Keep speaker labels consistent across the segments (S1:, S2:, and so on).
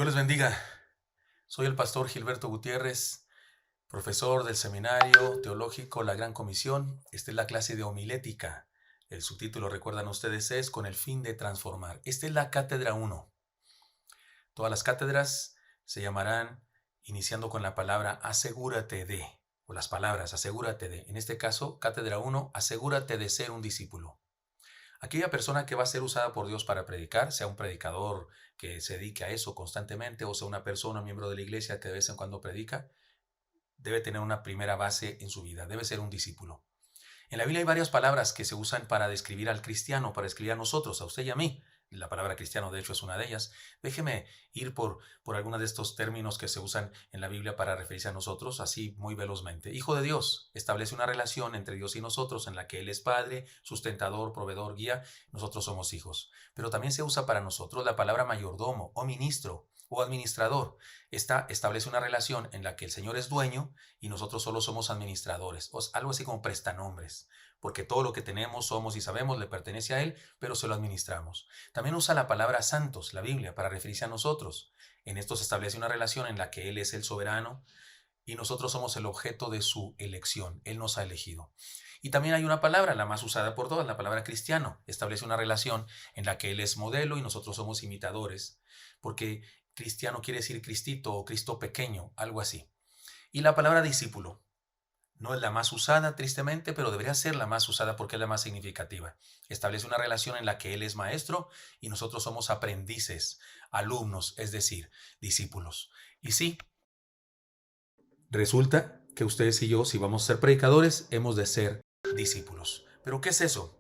S1: Dios les bendiga. Soy el pastor Gilberto Gutiérrez, profesor del Seminario Teológico La Gran Comisión. Esta es la clase de homilética. El subtítulo, recuerdan ustedes, es Con el fin de transformar. Esta es la cátedra 1. Todas las cátedras se llamarán iniciando con la palabra asegúrate de, o las palabras asegúrate de. En este caso, cátedra 1, asegúrate de ser un discípulo. Aquella persona que va a ser usada por Dios para predicar, sea un predicador que se dedique a eso constantemente o sea una persona, un miembro de la iglesia que de vez en cuando predica, debe tener una primera base en su vida, debe ser un discípulo. En la Biblia hay varias palabras que se usan para describir al cristiano, para describir a nosotros, a usted y a mí. La palabra cristiano, de hecho, es una de ellas. Déjeme ir por algunos de estos términos que se usan en la Biblia para referirse a nosotros, así muy velozmente. Hijo de Dios establece una relación entre Dios y nosotros en la que Él es Padre, sustentador, proveedor, guía. Nosotros somos hijos. Pero también se usa para nosotros la palabra mayordomo o ministro o administrador. Esta establece una relación en la que el Señor es dueño y nosotros solo somos administradores, o algo así como prestanombres, porque todo lo que tenemos, somos y sabemos le pertenece a Él, pero se lo administramos. También usa la palabra santos, la Biblia, para referirse a nosotros. En esto se establece una relación en la que Él es el soberano y nosotros somos el objeto de su elección. Él nos ha elegido. Y también hay una palabra, la más usada por todas, la palabra cristiano. Establece una relación en la que Él es modelo y nosotros somos imitadores, porque cristiano quiere decir Cristito o Cristo pequeño, algo así. Y la palabra discípulo no es la más usada, tristemente, pero debería ser la más usada porque es la más significativa. Establece una relación en la que Él es maestro y nosotros somos aprendices, alumnos, es decir, discípulos. Y sí, resulta que ustedes y yo, si vamos a ser predicadores, hemos de ser discípulos. ¿Pero qué es eso?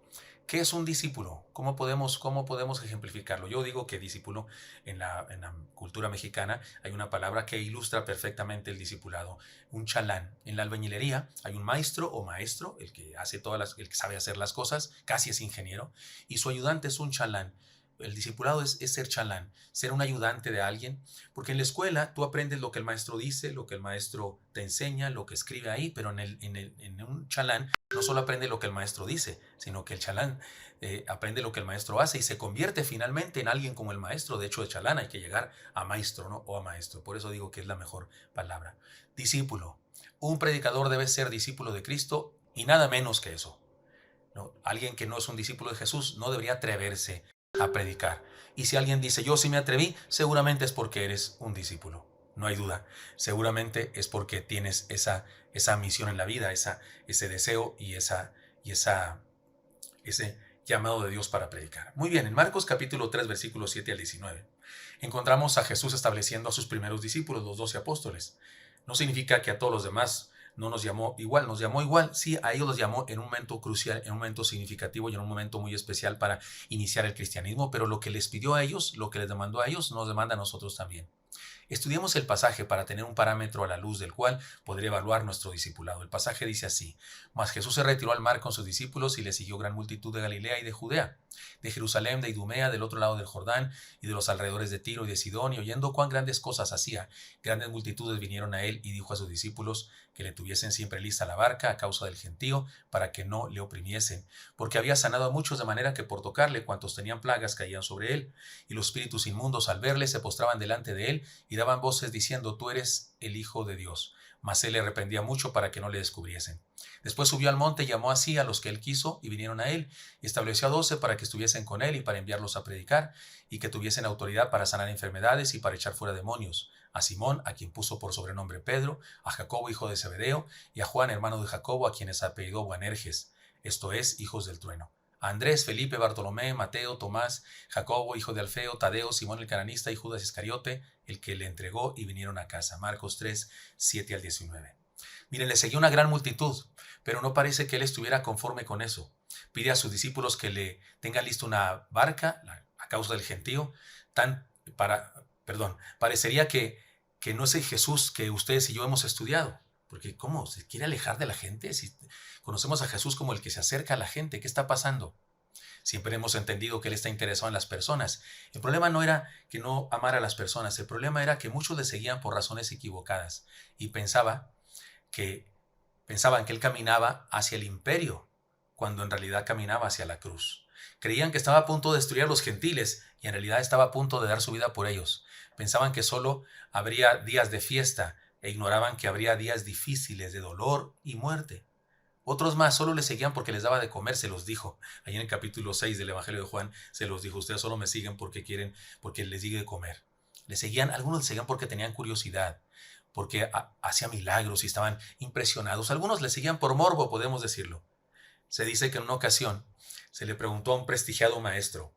S1: ¿Qué es un discípulo? ¿Cómo podemos ejemplificarlo? Yo digo que discípulo en la cultura mexicana hay una palabra que ilustra perfectamente el discipulado, un chalán. En la albañilería hay un maestro o maestro, el que el que sabe hacer las cosas, casi es ingeniero, y su ayudante es un chalán. El discipulado es ser chalán, ser un ayudante de alguien, porque en la escuela tú aprendes lo que el maestro dice, lo que el maestro te enseña, lo que escribe ahí, pero en un chalán no solo aprende lo que el maestro dice, sino que el chalán aprende lo que el maestro hace y se convierte finalmente en alguien como el maestro. De hecho, de chalán hay que llegar a maestro, ¿no? O a maestro. Por eso digo que es la mejor palabra. Discípulo. Un predicador debe ser discípulo de Cristo y nada menos que eso, ¿no? Alguien que no es un discípulo de Jesús no debería atreverse a predicar. Y si alguien dice, yo sí me atreví, seguramente es porque eres un discípulo. No hay duda. Seguramente es porque tienes esa misión en la vida, ese deseo y ese llamado de Dios para predicar. Muy bien, en Marcos capítulo 3, versículos 7 al 19, encontramos a Jesús estableciendo a sus primeros discípulos, los 12 apóstoles. No significa que a todos los demás no nos llamó igual. Sí, a ellos los llamó en un momento crucial, en un momento significativo y en un momento muy especial para iniciar el cristianismo, pero lo que les pidió a ellos, lo que les demandó a ellos, nos demanda a nosotros también. Estudiemos el pasaje para tener un parámetro a la luz del cual podría evaluar nuestro discipulado. El pasaje dice así: Mas Jesús se retiró al mar con sus discípulos y le siguió gran multitud de Galilea y de Judea, de Jerusalén, de Idumea, del otro lado del Jordán y de los alrededores de Tiro y de Sidón, y oyendo cuán grandes cosas hacía, grandes multitudes vinieron a él y dijo a sus discípulos que le tuviesen siempre lista la barca a causa del gentío, para que no le oprimiesen, porque había sanado a muchos de manera que por tocarle cuantos tenían plagas caían sobre él, y los espíritus inmundos al verle se postraban delante de él y daban voces diciendo, tú eres el Hijo de Dios. Mas él le reprendía mucho para que no le descubriesen. Después subió al monte y llamó así a los que él quiso y vinieron a él, y estableció a 12 para que estuviesen con él y para enviarlos a predicar, y que tuviesen autoridad para sanar enfermedades y para echar fuera demonios. A Simón, a quien puso por sobrenombre Pedro, a Jacobo hijo de Zebedeo, y a Juan hermano de Jacobo, a quienes apellidó Boanerges, esto es, hijos del trueno. A Andrés, Felipe, Bartolomé, Mateo, Tomás, Jacobo, hijo de Alfeo, Tadeo, Simón el cananista y Judas Iscariote, el que le entregó, y vinieron a casa. Marcos 3, 7 al 19. Miren, le seguía una gran multitud, pero no parece que él estuviera conforme con eso. Pide a sus discípulos que le tengan lista una barca a causa del gentío. Parecería que no es el Jesús que ustedes y yo hemos estudiado. Porque ¿cómo? ¿Se quiere alejar de la gente? Si conocemos a Jesús como el que se acerca a la gente, ¿qué está pasando? Siempre hemos entendido que Él está interesado en las personas. El problema no era que no amara a las personas, el problema era que muchos le seguían por razones equivocadas y pensaban que Él caminaba hacia el imperio, cuando en realidad caminaba hacia la cruz. Creían que estaba a punto de destruir a los gentiles y en realidad estaba a punto de dar su vida por ellos. Pensaban que solo habría días de fiesta e ignoraban que habría días difíciles de dolor y muerte. Otros más solo le seguían porque les daba de comer, se los dijo. Ahí en el capítulo 6 del Evangelio de Juan se los dijo, ustedes solo me siguen porque quieren, porque les di de comer. Le seguían, algunos le seguían porque tenían curiosidad, porque hacía milagros y estaban impresionados. Algunos le seguían por morbo, podemos decirlo. Se dice que en una ocasión se le preguntó a un prestigiado maestro,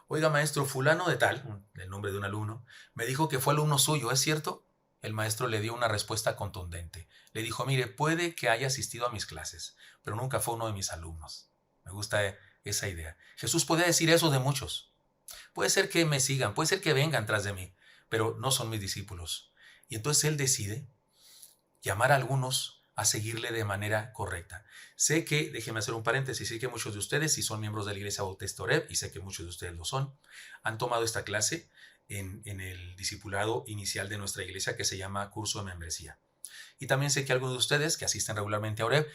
S1: oiga maestro, fulano de tal, el nombre de un alumno, me dijo que fue alumno suyo, ¿es cierto? El maestro le dio una respuesta contundente. Le dijo, mire, puede que haya asistido a mis clases, pero nunca fue uno de mis alumnos. Me gusta esa idea. Jesús podía decir eso de muchos. Puede ser que me sigan, puede ser que vengan tras de mí, pero no son mis discípulos. Y entonces él decide llamar a algunos a seguirle de manera correcta. Sé que, déjenme hacer un paréntesis, sé que muchos de ustedes, si son miembros de la Iglesia Bautista Oreb, y sé que muchos de ustedes lo son, han tomado esta clase en el discipulado inicial de nuestra iglesia que se llama Curso de Membresía. Y también sé que algunos de ustedes que asisten regularmente a Oreb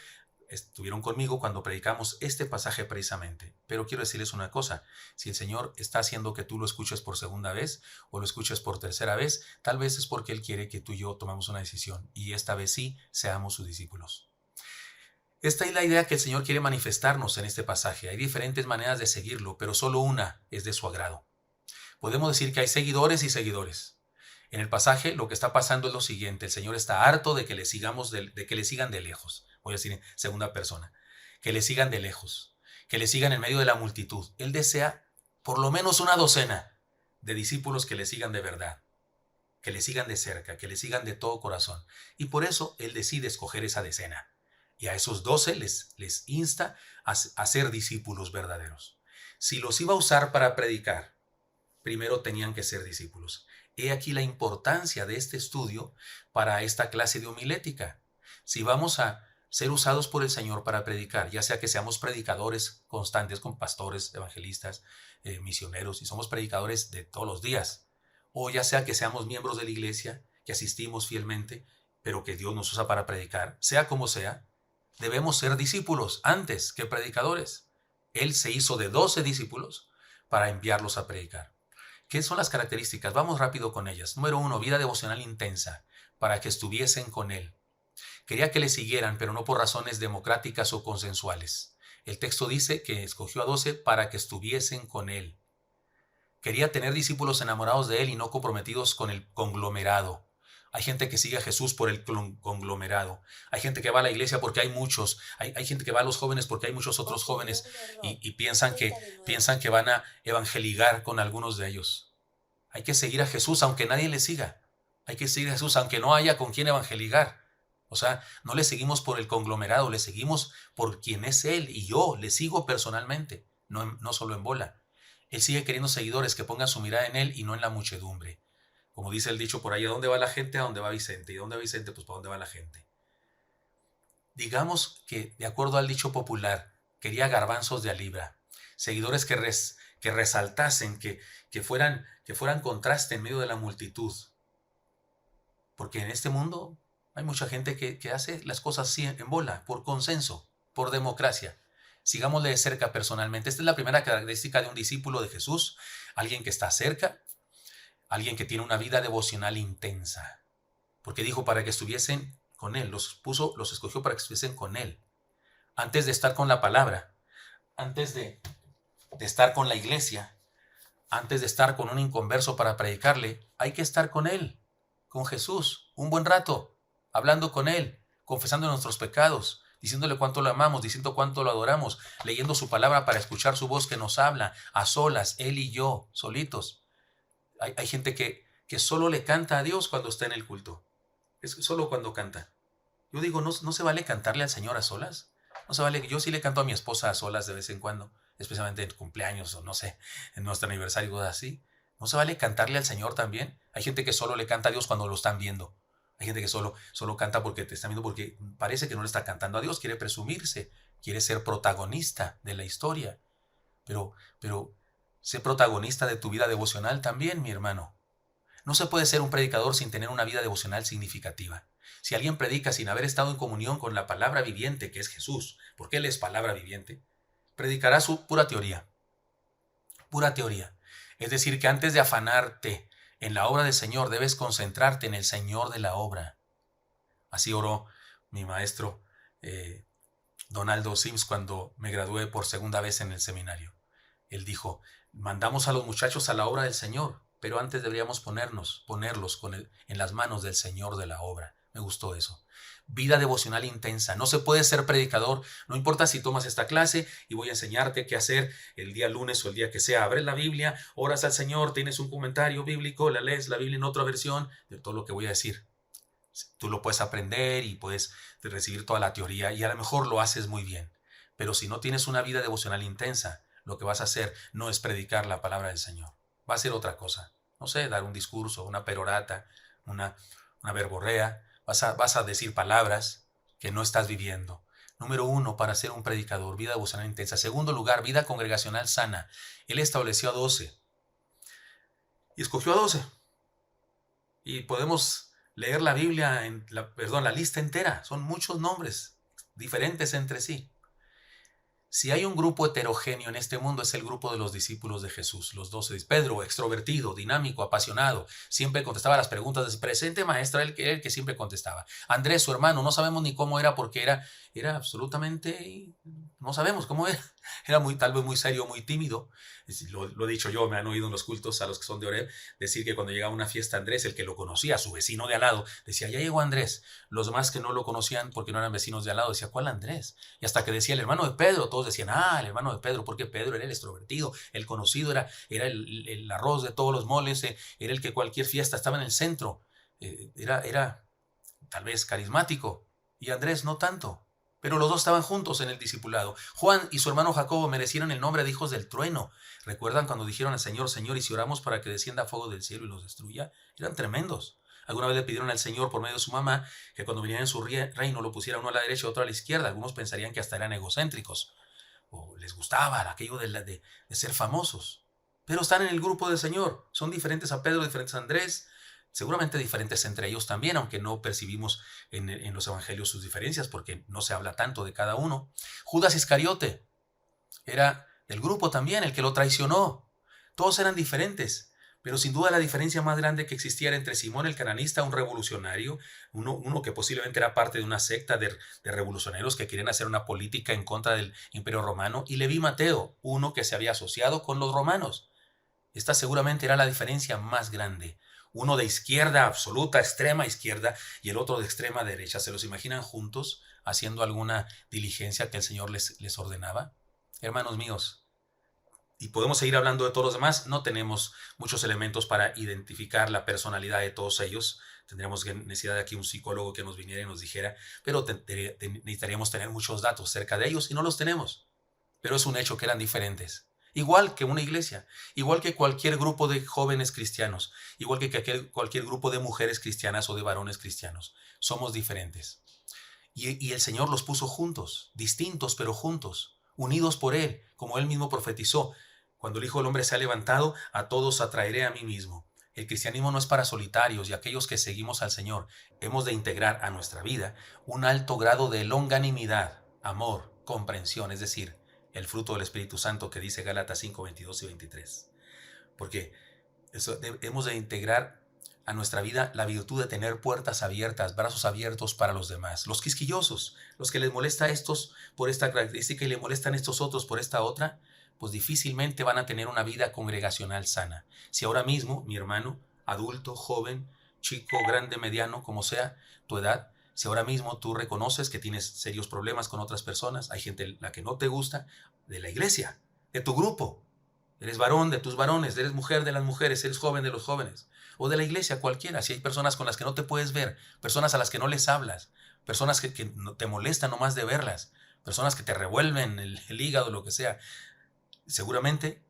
S1: estuvieron conmigo cuando predicamos este pasaje precisamente. Pero quiero decirles una cosa, si el Señor está haciendo que tú lo escuches por segunda vez o lo escuches por tercera vez, tal vez es porque Él quiere que tú y yo tomemos una decisión y esta vez sí seamos sus discípulos. Esta es la idea que el Señor quiere manifestarnos en este pasaje. Hay diferentes maneras de seguirlo, pero solo una es de su agrado. Podemos decir que hay seguidores y seguidores. En el pasaje lo que está pasando es lo siguiente, el Señor está harto de que le sigamos de que le sigan de lejos. Voy a decir en segunda persona, que le sigan de lejos, que le sigan en medio de la multitud. Él desea por lo menos una docena de discípulos que le sigan de verdad, que le sigan de cerca, que le sigan de todo corazón. Y por eso Él decide escoger esa decena. Y a esos 12 les insta a ser discípulos verdaderos. Si los iba a usar para predicar, primero tenían que ser discípulos. He aquí la importancia de este estudio para esta clase de homilética. Si vamos a ser usados por el Señor para predicar, ya sea que seamos predicadores constantes con pastores, evangelistas, misioneros, y somos predicadores de todos los días, o ya sea que seamos miembros de la iglesia, que asistimos fielmente, pero que Dios nos usa para predicar, sea como sea, debemos ser discípulos antes que predicadores. Él se hizo de 12 discípulos para enviarlos a predicar. ¿Qué son las características? Vamos rápido con ellas. Número 1, vida devocional intensa, para que estuviesen con Él. Quería que le siguieran, pero no por razones democráticas o consensuales. El texto dice que escogió a 12 para que estuviesen con Él. Quería tener discípulos enamorados de Él y no comprometidos con el conglomerado. Hay gente que sigue a Jesús por el conglomerado. Hay gente que va a la iglesia porque hay muchos. Hay gente que va a los jóvenes porque hay muchos otros jóvenes y piensan que van a evangelizar con algunos de ellos. Hay que seguir a Jesús aunque nadie le siga. Hay que seguir a Jesús aunque no haya con quien evangelizar. O sea, no le seguimos por el conglomerado, le seguimos por quien es Él y yo le sigo personalmente, no solo en bola. Él sigue queriendo seguidores que pongan su mirada en Él y no en la muchedumbre. Como dice el dicho por ahí, ¿a dónde va la gente? A dónde va Vicente. ¿Y dónde va Vicente? Pues ¿para dónde va la gente? Digamos que, de acuerdo al dicho popular, quería garbanzos de a libra. Seguidores que resaltasen, que fueran contraste en medio de la multitud. Porque en este mundo hay mucha gente que hace las cosas así en bola, por consenso, por democracia. Sigámosle de cerca personalmente. Esta es la primera característica de un discípulo de Jesús, alguien que está cerca, alguien que tiene una vida devocional intensa. Porque dijo para que estuviesen con Él, los escogió para que estuviesen con Él. Antes de estar con la palabra, antes de estar con la iglesia, antes de estar con un inconverso para predicarle, hay que estar con Él, con Jesús, un buen rato, hablando con Él, confesando nuestros pecados, diciéndole cuánto lo amamos, diciendo cuánto lo adoramos, leyendo su palabra para escuchar su voz que nos habla, a solas, Él y yo, solitos. Hay gente que solo le canta a Dios cuando está en el culto. Es solo cuando canta. Yo digo, no se vale cantarle al Señor a solas. No se vale. Yo sí le canto a mi esposa a solas de vez en cuando, especialmente en cumpleaños o no sé, en nuestro aniversario o así. No se vale cantarle al Señor también. Hay gente que solo le canta a Dios cuando lo están viendo. Hay gente que solo canta porque te están viendo porque parece que no le está cantando a Dios. Quiere presumirse, quiere ser protagonista de la historia. Pero sé protagonista de tu vida devocional también, mi hermano. No se puede ser un predicador sin tener una vida devocional significativa. Si alguien predica sin haber estado en comunión con la palabra viviente, que es Jesús, porque Él es palabra viviente, predicará su pura teoría. Pura teoría. Es decir, que antes de afanarte en la obra del Señor, debes concentrarte en el Señor de la obra. Así oró mi maestro Donaldo Sims cuando me gradué por segunda vez en el seminario. Él dijo, mandamos a los muchachos a la obra del Señor, pero antes deberíamos ponerlos en las manos del Señor de la obra. Me gustó eso. Vida devocional intensa. No se puede ser predicador, no importa si tomas esta clase y voy a enseñarte qué hacer el día lunes o el día que sea. Abres la Biblia, oras al Señor, tienes un comentario bíblico, la lees la Biblia en otra versión de todo lo que voy a decir. Tú lo puedes aprender y puedes recibir toda la teoría y a lo mejor lo haces muy bien. Pero si no tienes una vida devocional intensa, lo que vas a hacer no es predicar la palabra del Señor. Va a ser otra cosa. No sé, dar un discurso, una perorata, una verborrea. Vas a decir palabras que no estás viviendo. Número 1, para ser un predicador, vida devocional intensa. Segundo lugar, vida congregacional sana. Él estableció a 12 y escogió a 12. Y podemos leer la Biblia, la lista entera. Son muchos nombres diferentes entre sí. Si hay un grupo heterogéneo en este mundo, es el grupo de los discípulos de Jesús, los 12. Pedro, extrovertido, dinámico, apasionado, siempre contestaba las preguntas de presente maestra, el que siempre contestaba. Andrés, su hermano, no sabemos ni cómo era porque era absolutamente, no sabemos cómo era. Era tal vez muy serio, muy tímido. Lo he dicho yo, me han oído en los cultos a los que son de Oreb, decir que cuando llegaba a una fiesta Andrés, el que lo conocía, su vecino de al lado, decía, ya llegó Andrés. Los demás que no lo conocían porque no eran vecinos de al lado, decía, ¿cuál Andrés? Y hasta que decía el hermano de Pedro, todos decían, el hermano de Pedro, porque Pedro era el extrovertido, el conocido, era el arroz de todos los moles, era el que cualquier fiesta estaba en el centro, era tal vez carismático, y Andrés no tanto. Pero los dos estaban juntos en el discipulado. Juan y su hermano Jacobo merecieron el nombre de hijos del trueno. ¿Recuerdan cuando dijeron al Señor, Señor, y si oramos para que descienda fuego del cielo y los destruya? Eran tremendos. Alguna vez le pidieron al Señor por medio de su mamá que cuando viniera en su reino lo pusiera uno a la derecha y otro a la izquierda. Algunos pensarían que hasta eran egocéntricos o les gustaba aquello de ser famosos. Pero están en el grupo del Señor. Son diferentes a Pedro, diferentes a Andrés, seguramente diferentes entre ellos también, aunque no percibimos en los evangelios sus diferencias porque no se habla tanto de cada uno. Judas Iscariote era el grupo también, el que lo traicionó. Todos eran diferentes, pero sin duda la diferencia más grande que existía era entre Simón el cananista, un revolucionario, uno que posiblemente era parte de una secta de revolucionarios que querían hacer una política en contra del Imperio Romano, y Leví Mateo, uno que se había asociado con los romanos. Esta seguramente era la diferencia más grande. Uno de izquierda absoluta, extrema izquierda, y el otro de extrema derecha. ¿Se los imaginan juntos haciendo alguna diligencia que el Señor les ordenaba? Hermanos míos, y podemos seguir hablando de todos los demás, no tenemos muchos elementos para identificar la personalidad de todos ellos. Tendríamos necesidad de aquí un psicólogo que nos viniera y nos dijera, pero necesitaríamos tener muchos datos cerca de ellos y no los tenemos. Pero es un hecho que eran diferentes. Igual que una iglesia, igual que cualquier grupo de jóvenes cristianos, igual que cualquier grupo de mujeres cristianas o de varones cristianos. Somos diferentes. Y el Señor los puso juntos, distintos pero juntos, unidos por Él, como Él mismo profetizó. Cuando el Hijo del Hombre se ha levantado, a todos atraeré a mí mismo. El cristianismo no es para solitarios y aquellos que seguimos al Señor. Hemos de integrar a nuestra vida un alto grado de longanimidad, amor, comprensión, es decir, el fruto del Espíritu Santo que dice Gálatas 5, 22 y 23. Porque hemos de integrar a nuestra vida la virtud de tener puertas abiertas, brazos abiertos para los demás. Los quisquillosos, los que les molesta a estos por esta característica y le molestan a estos otros por esta otra, pues difícilmente van a tener una vida congregacional sana. Si ahora mismo, mi hermano, adulto, joven, chico, grande, mediano, como sea tu edad, si ahora mismo tú reconoces que tienes serios problemas con otras personas, hay gente la que no te gusta, de la iglesia, de tu grupo, eres varón de tus varones, eres mujer de las mujeres, eres joven de los jóvenes, o de la iglesia cualquiera, si hay personas con las que no te puedes ver, personas a las que no les hablas, personas que te molestan nomás de verlas, personas que te revuelven el hígado, lo que sea, seguramente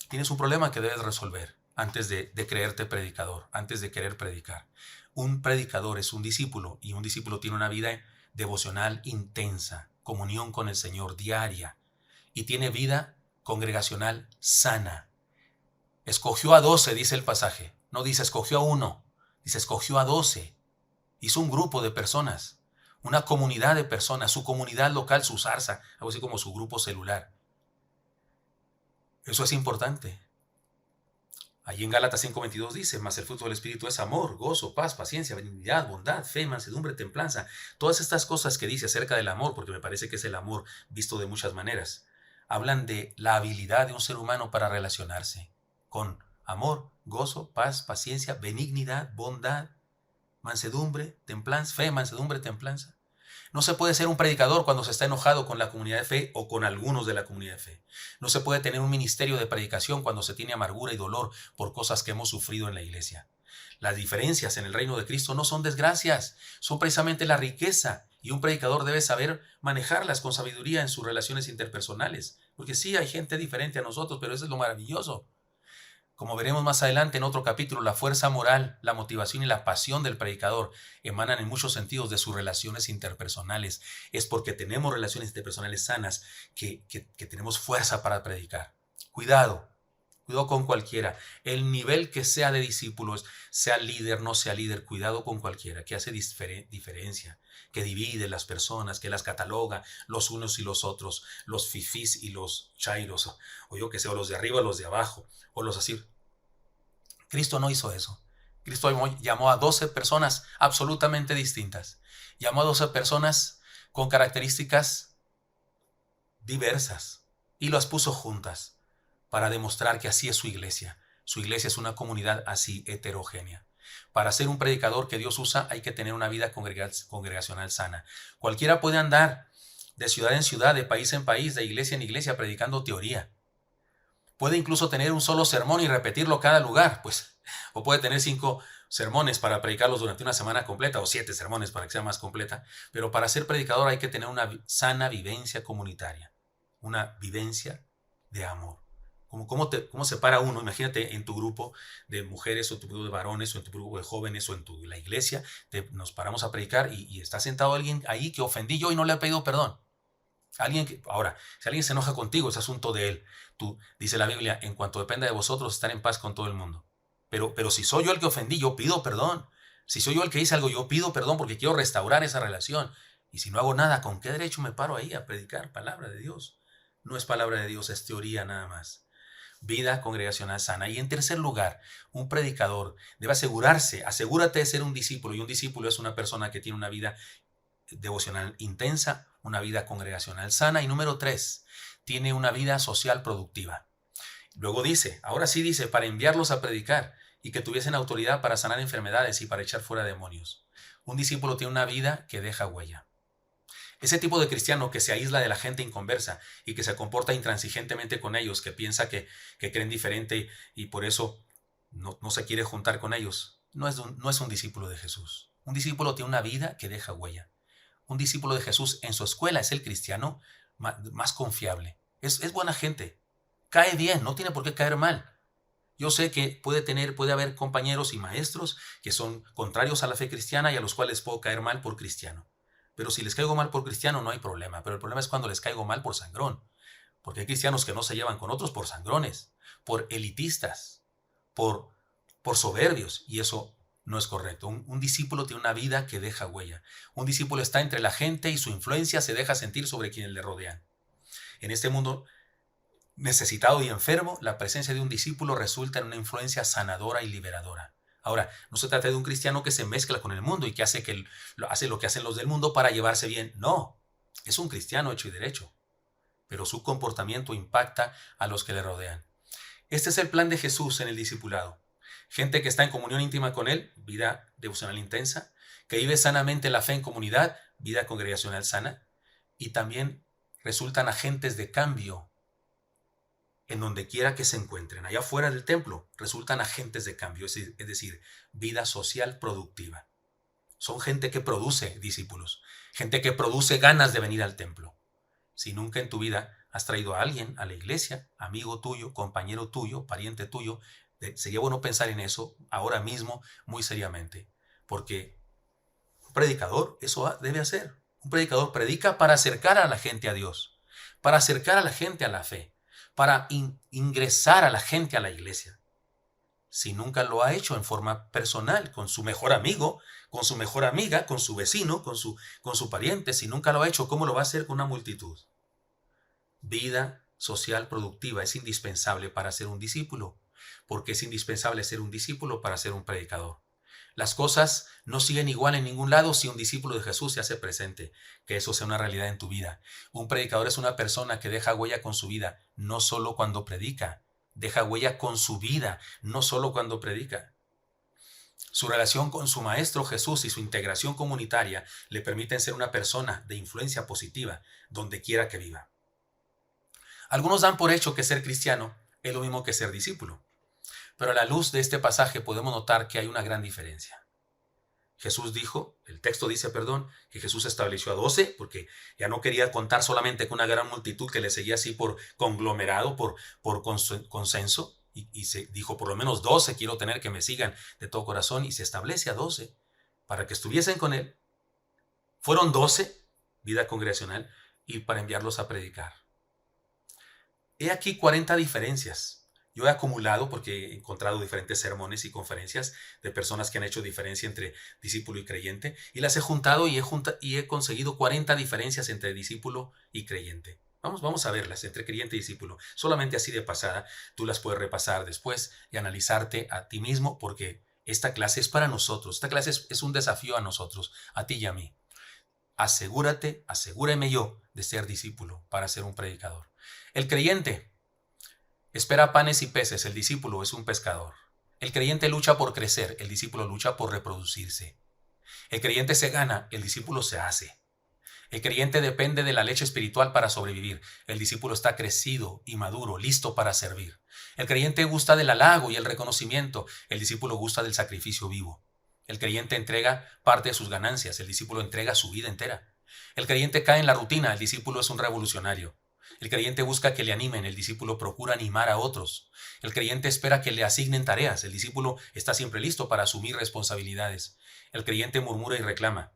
S1: tienes un problema que debes resolver antes de creerte predicador, antes de querer predicar. Un predicador es un discípulo y un discípulo tiene una vida devocional intensa, comunión con el Señor diaria y tiene vida congregacional sana. Escogió a 12, dice el pasaje. No dice escogió a uno, dice escogió a 12. Hizo un grupo de personas, una comunidad de personas, su comunidad local, su zarza, algo así como su grupo celular. Eso es importante. Allí en Gálatas 5:22 dice, mas el fruto del Espíritu es amor, gozo, paz, paciencia, benignidad, bondad, fe, mansedumbre, templanza. Todas estas cosas que dice acerca del amor, porque me parece que es el amor visto de muchas maneras, hablan de la habilidad de un ser humano para relacionarse con amor, gozo, paz, paciencia, benignidad, bondad, mansedumbre, templanza, fe, mansedumbre, templanza. No se puede ser un predicador cuando se está enojado con la comunidad de fe o con algunos de la comunidad de fe. No se puede tener un ministerio de predicación cuando se tiene amargura y dolor por cosas que hemos sufrido en la iglesia. Las diferencias en el reino de Cristo no son desgracias, son precisamente la riqueza, y un predicador debe saber manejarlas con sabiduría en sus relaciones interpersonales. Porque sí, hay gente diferente a nosotros, pero eso es lo maravilloso. Como veremos más adelante en otro capítulo, la fuerza moral, la motivación y la pasión del predicador emanan en muchos sentidos de sus relaciones interpersonales. Es porque tenemos relaciones interpersonales sanas que tenemos fuerza para predicar. Cuidado, cuidado con cualquiera. El nivel que sea de discípulos, sea líder, no sea líder, cuidado con cualquiera, que hace diferencia, que divide las personas, que las cataloga los unos y los otros, los fifís y los chairos, o yo que sé, o los de arriba, o los de abajo, o los así. Cristo no hizo eso. Cristo llamó a 12 personas absolutamente distintas. Llamó a 12 personas con características diversas y las puso juntas para demostrar que así es su iglesia. Su iglesia es una comunidad así heterogénea. Para ser un predicador que Dios usa hay que tener una vida congregacional sana. Cualquiera puede andar de ciudad en ciudad, de país en país, de iglesia en iglesia predicando teoría. Puede incluso tener un solo sermón y repetirlo cada lugar, pues, o puede tener 5 sermones para predicarlos durante una semana completa, o 7 sermones para que sea más completa. Pero para ser predicador hay que tener una sana vivencia comunitaria, una vivencia de amor. ¿Cómo se para uno? Imagínate en tu grupo de mujeres, o en tu grupo de varones, o en tu grupo de jóvenes, o en la iglesia, nos paramos a predicar y está sentado alguien ahí que ofendí yo y no le he pedido perdón. Ahora, si alguien se enoja contigo, es asunto de él. Dice la Biblia, en cuanto dependa de vosotros, estar en paz con todo el mundo. Pero si soy yo el que ofendí, yo pido perdón. Si soy yo el que hice algo, yo pido perdón porque quiero restaurar esa relación. Y si no hago nada, ¿con qué derecho me paro ahí a predicar palabra de Dios? No es palabra de Dios, es teoría nada más. Vida congregacional sana. Y en tercer lugar, un predicador debe asegúrate de ser un discípulo. Y un discípulo es una persona que tiene una vida devocional intensa, una vida congregacional sana. Y número 3, tiene una vida social productiva. Luego dice, ahora sí dice, para enviarlos a predicar y que tuviesen autoridad para sanar enfermedades y para echar fuera demonios. Un discípulo tiene una vida que deja huella. Ese tipo de cristiano que se aísla de la gente inconversa y que se comporta intransigentemente con ellos, que piensa que creen diferente y por eso no se quiere juntar con ellos, no es un discípulo de Jesús. Un discípulo tiene una vida que deja huella. Un discípulo de Jesús en su escuela es el cristiano más confiable. Es buena gente. Cae bien, no tiene por qué caer mal. Yo sé que puede haber compañeros y maestros que son contrarios a la fe cristiana y a los cuales puedo caer mal por cristiano. Pero si les caigo mal por cristiano no hay problema. Pero el problema es cuando les caigo mal por sangrón. Porque hay cristianos que no se llevan con otros por sangrones, por elitistas, por soberbios. Y eso no es correcto. Un discípulo tiene una vida que deja huella. Un discípulo está entre la gente y su influencia se deja sentir sobre quienes le rodean. En este mundo necesitado y enfermo, la presencia de un discípulo resulta en una influencia sanadora y liberadora. Ahora, no se trata de un cristiano que se mezcla con el mundo y que hace lo que hacen los del mundo para llevarse bien. No, es un cristiano hecho y derecho, pero su comportamiento impacta a los que le rodean. Este es el plan de Jesús en el discipulado. Gente que está en comunión íntima con Él, vida devocional intensa, que vive sanamente la fe en comunidad, vida congregacional sana, y también resultan agentes de cambio en donde quiera que se encuentren. Allá fuera del templo resultan agentes de cambio, es decir, vida social productiva. Son gente que produce discípulos, gente que produce ganas de venir al templo. Si nunca en tu vida has traído a alguien a la iglesia, amigo tuyo, compañero tuyo, pariente tuyo, sería bueno pensar en eso ahora mismo muy seriamente, porque un predicador eso debe hacer. Un predicador predica para acercar a la gente a Dios, para acercar a la gente a la fe, para ingresar a la gente a la iglesia. Si nunca lo ha hecho en forma personal, con su mejor amigo, con su mejor amiga, con su vecino, con su pariente, si nunca lo ha hecho, ¿cómo lo va a hacer con una multitud? Vida social productiva es indispensable para ser un discípulo, porque es indispensable ser un discípulo para ser un predicador. Las cosas no siguen igual en ningún lado si un discípulo de Jesús se hace presente, que eso sea una realidad en tu vida. Un predicador es una persona que deja huella con su vida, no solo cuando predica, deja huella con su vida, no solo cuando predica. Su relación con su Maestro Jesús y su integración comunitaria le permiten ser una persona de influencia positiva donde quiera que viva. Algunos dan por hecho que ser cristiano es lo mismo que ser discípulo, pero a la luz de este pasaje podemos notar que hay una gran diferencia. El texto dice, que Jesús estableció a 12 porque ya no quería contar solamente con una gran multitud que le seguía así por conglomerado, por consenso, y se dijo, por lo menos 12 quiero tener que me sigan de todo corazón, y se establece a 12 para que estuviesen con él. Fueron 12, vida congregacional, y para enviarlos a predicar. He aquí 40 diferencias. Yo he acumulado, porque he encontrado diferentes sermones y conferencias de personas que han hecho diferencia entre discípulo y creyente, y las he juntado y he conseguido 40 diferencias entre discípulo y creyente. Vamos a verlas entre creyente y discípulo. Solamente así de pasada, tú las puedes repasar después y analizarte a ti mismo, porque esta clase es para nosotros. Esta clase es un desafío a nosotros, a ti y a mí. Asegúreme yo de ser discípulo para ser un predicador. El creyente espera panes y peces, el discípulo es un pescador. El creyente lucha por crecer, el discípulo lucha por reproducirse. El creyente se gana, el discípulo se hace. El creyente depende de la leche espiritual para sobrevivir. El discípulo está crecido y maduro, listo para servir. El creyente gusta del halago y el reconocimiento. El discípulo gusta del sacrificio vivo. El creyente entrega parte de sus ganancias. El discípulo entrega su vida entera. El creyente cae en la rutina. El discípulo es un revolucionario. El creyente busca que le animen. El discípulo procura animar a otros. El creyente espera que le asignen tareas. El discípulo está siempre listo para asumir responsabilidades. El creyente murmura y reclama.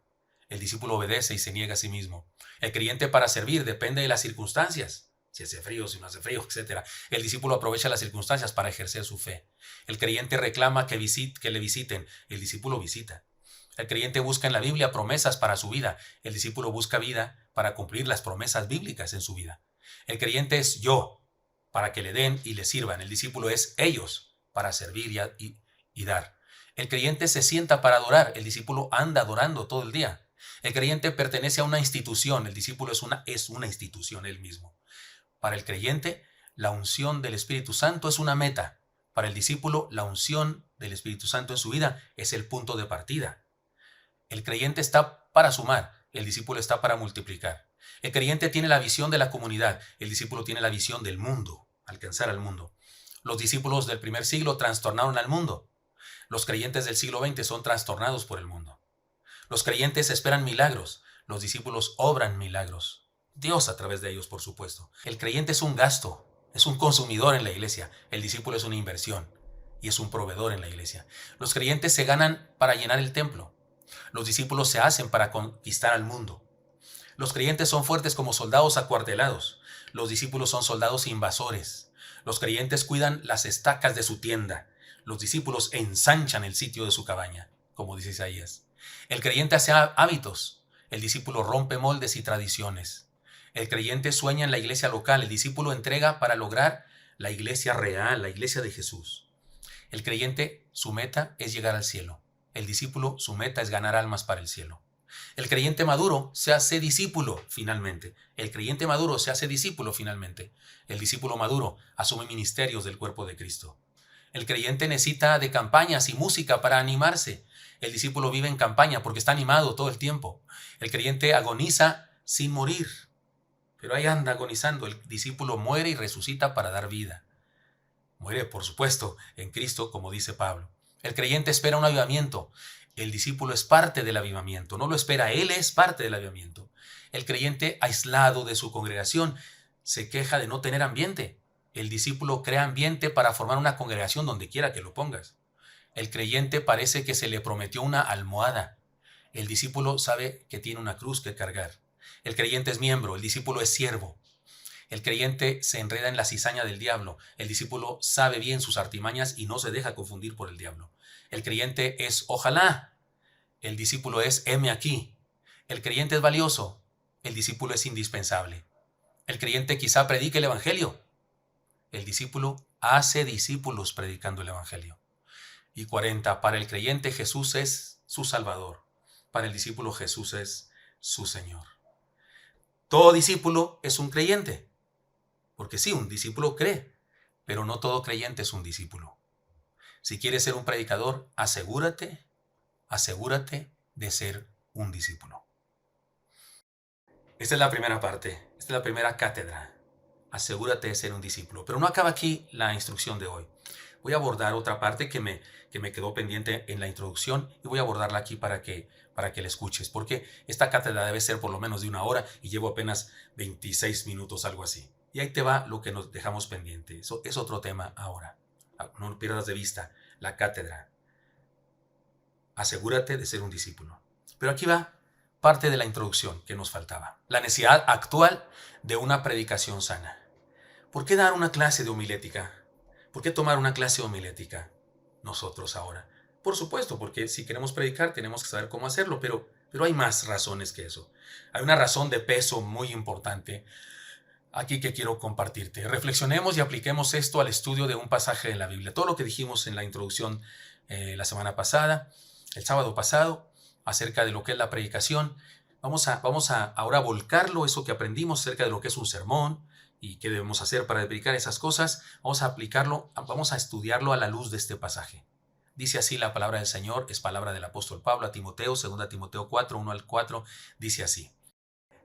S1: El discípulo obedece y se niega a sí mismo. El creyente para servir depende de las circunstancias. Si hace frío, si no hace frío, etc. El discípulo aprovecha las circunstancias para ejercer su fe. El creyente reclama que le visiten. El discípulo visita. El creyente busca en la Biblia promesas para su vida. El discípulo busca vida para cumplir las promesas bíblicas en su vida. El creyente es yo, para que le den y le sirvan. El discípulo es ellos, para servir y dar. El creyente se sienta para adorar. El discípulo anda adorando todo el día. El creyente pertenece a una institución. El discípulo es una institución él mismo. Para el creyente, la unción del Espíritu Santo es una meta. Para el discípulo, la unción del Espíritu Santo en su vida es el punto de partida. El creyente está para sumar. El discípulo está para multiplicar. El creyente tiene la visión de la comunidad. El discípulo tiene la visión del mundo, alcanzar al mundo. Los discípulos del primer siglo trastornaron al mundo. Los creyentes del siglo XX son trastornados por el mundo. Los creyentes esperan milagros. Los discípulos obran milagros. Dios a través de ellos, por supuesto. El creyente es un gasto, es un consumidor en la iglesia. El discípulo es una inversión y es un proveedor en la iglesia. Los creyentes se ganan para llenar el templo. Los discípulos se hacen para conquistar al mundo. Los creyentes son fuertes como soldados acuartelados. Los discípulos son soldados invasores. Los creyentes cuidan las estacas de su tienda. Los discípulos ensanchan el sitio de su cabaña, como dice Isaías. El creyente hace hábitos. El discípulo rompe moldes y tradiciones. El creyente sueña en la iglesia local. El discípulo entrega para lograr la iglesia real, la iglesia de Jesús. El creyente, su meta es llegar al cielo. El discípulo, su meta es ganar almas para el cielo. El creyente maduro se hace discípulo finalmente. El creyente maduro se hace discípulo finalmente. El discípulo maduro asume ministerios del cuerpo de Cristo. El creyente necesita de campañas y música para animarse. El discípulo vive en campaña porque está animado todo el tiempo. El creyente agoniza sin morir, pero ahí anda agonizando. El discípulo muere y resucita para dar vida. Muere, por supuesto, en Cristo, como dice Pablo. El creyente espera un avivamiento. El discípulo es parte del avivamiento. No lo espera, él es parte del avivamiento. El creyente, aislado de su congregación, se queja de no tener ambiente. El discípulo crea ambiente para formar una congregación donde quiera que lo pongas. El creyente parece que se le prometió una almohada. El discípulo sabe que tiene una cruz que cargar. El creyente es miembro, el discípulo es siervo. El creyente se enreda en la cizaña del diablo. El discípulo sabe bien sus artimañas y no se deja confundir por el diablo. El creyente es ojalá. El discípulo es heme aquí. El creyente es valioso. El discípulo es indispensable. El creyente quizá predique el evangelio. el discípulo hace discípulos predicando el Evangelio. Y 40, para el creyente Jesús es su Salvador. Para el discípulo Jesús es su Señor. Todo discípulo es un creyente. Porque sí, un discípulo cree, pero no todo creyente es un discípulo. Si quieres ser un predicador, asegúrate de ser un discípulo. Esta es la primera parte, esta es la primera cátedra. Asegúrate de ser un discípulo. Pero no acaba aquí la instrucción de hoy. Voy a abordar otra parte que me quedó pendiente en la introducción y voy a abordarla aquí para que la escuches, porque esta cátedra debe ser por lo menos de 1 hora y llevo apenas 26 minutos, algo así. Y ahí te va lo que nos dejamos pendiente. Eso es otro tema ahora. No pierdas de vista la cátedra. Asegúrate de ser un discípulo. Pero aquí va parte de la introducción que nos faltaba. La necesidad actual de una predicación sana. ¿Por qué dar una clase de homilética? ¿Por qué tomar una clase de homilética nosotros ahora? Por supuesto, porque si queremos predicar tenemos que saber cómo hacerlo, pero hay más razones que eso. Hay una razón de peso muy importante aquí que quiero compartirte. Reflexionemos y apliquemos esto al estudio de un pasaje de la Biblia. Todo lo que dijimos en la introducción la semana pasada, el sábado pasado, acerca de lo que es la predicación. Vamos a ahora volcarlo, eso que aprendimos acerca de lo que es un sermón y qué debemos hacer para predicar esas cosas. Vamos a aplicarlo, vamos a estudiarlo a la luz de este pasaje. Dice así la palabra del Señor, es palabra del apóstol Pablo a Timoteo, 2 Timoteo 4, 1 al 4, dice así.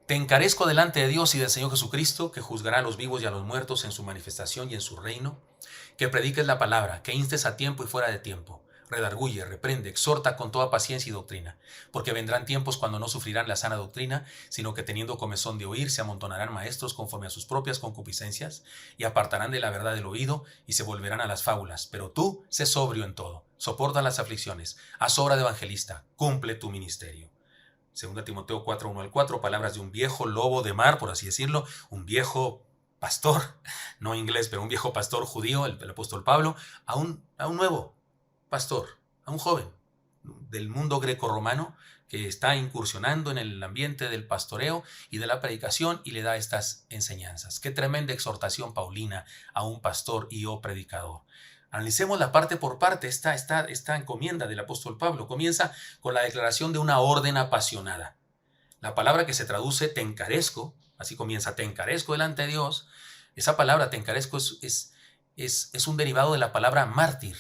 S1: Te encarezco delante de Dios y del Señor Jesucristo, que juzgará a los vivos y a los muertos en su manifestación y en su reino, que prediques la palabra, que instes a tiempo y fuera de tiempo, redarguye, reprende, exhorta con toda paciencia y doctrina, porque vendrán tiempos cuando no sufrirán la sana doctrina, sino que teniendo comezón de oír, se amontonarán maestros conforme a sus propias concupiscencias, y apartarán de la verdad del oído, y se volverán a las fábulas. Pero tú, sé sobrio en todo, soporta las aflicciones, haz obra de evangelista, cumple tu ministerio. 2 Timoteo 4, 1 al 4, palabras de un viejo lobo de mar, por así decirlo, un viejo pastor, no inglés, pero un viejo pastor judío, el apóstol Pablo, a un nuevo pastor, a un joven del mundo grecorromano que está incursionando en el ambiente del pastoreo y de la predicación y le da estas enseñanzas. Qué tremenda exhortación paulina a un pastor y o predicador. Analicemos la parte por parte. Esta encomienda del apóstol Pablo comienza con la declaración de una orden apasionada. La palabra que se traduce te encarezco, así comienza, te encarezco delante de Dios. Esa palabra te encarezco es un derivado de la palabra mártir.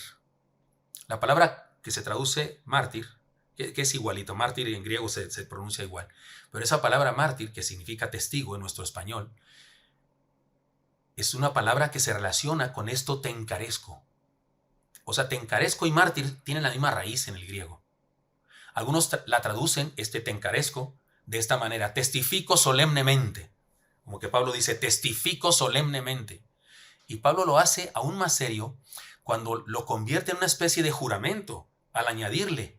S1: La palabra que se traduce mártir, que es igualito, mártir en griego se pronuncia igual, pero esa palabra mártir, que significa testigo en nuestro español, es una palabra que se relaciona con esto te encarezco. O sea, te encarezco y mártir tienen la misma raíz en el griego. Algunos la traducen, te encarezco, de esta manera, testifico solemnemente. Como que Pablo dice, testifico solemnemente. Y Pablo lo hace aún más serio cuando lo convierte en una especie de juramento, al añadirle,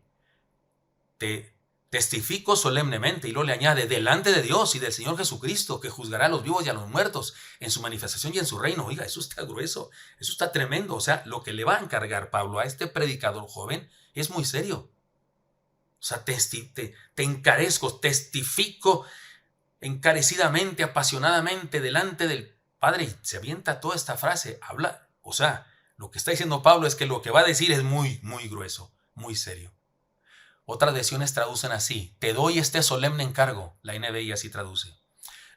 S1: te testifico solemnemente, y luego le añade, delante de Dios y del Señor Jesucristo, que juzgará a los vivos y a los muertos en su manifestación y en su reino. Oiga, eso está grueso, eso está tremendo. O sea, lo que le va a encargar Pablo a este predicador joven es muy serio. O sea, te encarezco, testifico encarecidamente, apasionadamente delante del Padre, y se avienta toda esta frase, habla, o sea, lo que está diciendo Pablo es que lo que va a decir es muy, muy grueso, muy serio. Otras versiones traducen así, te doy este solemne encargo, la NBI así traduce.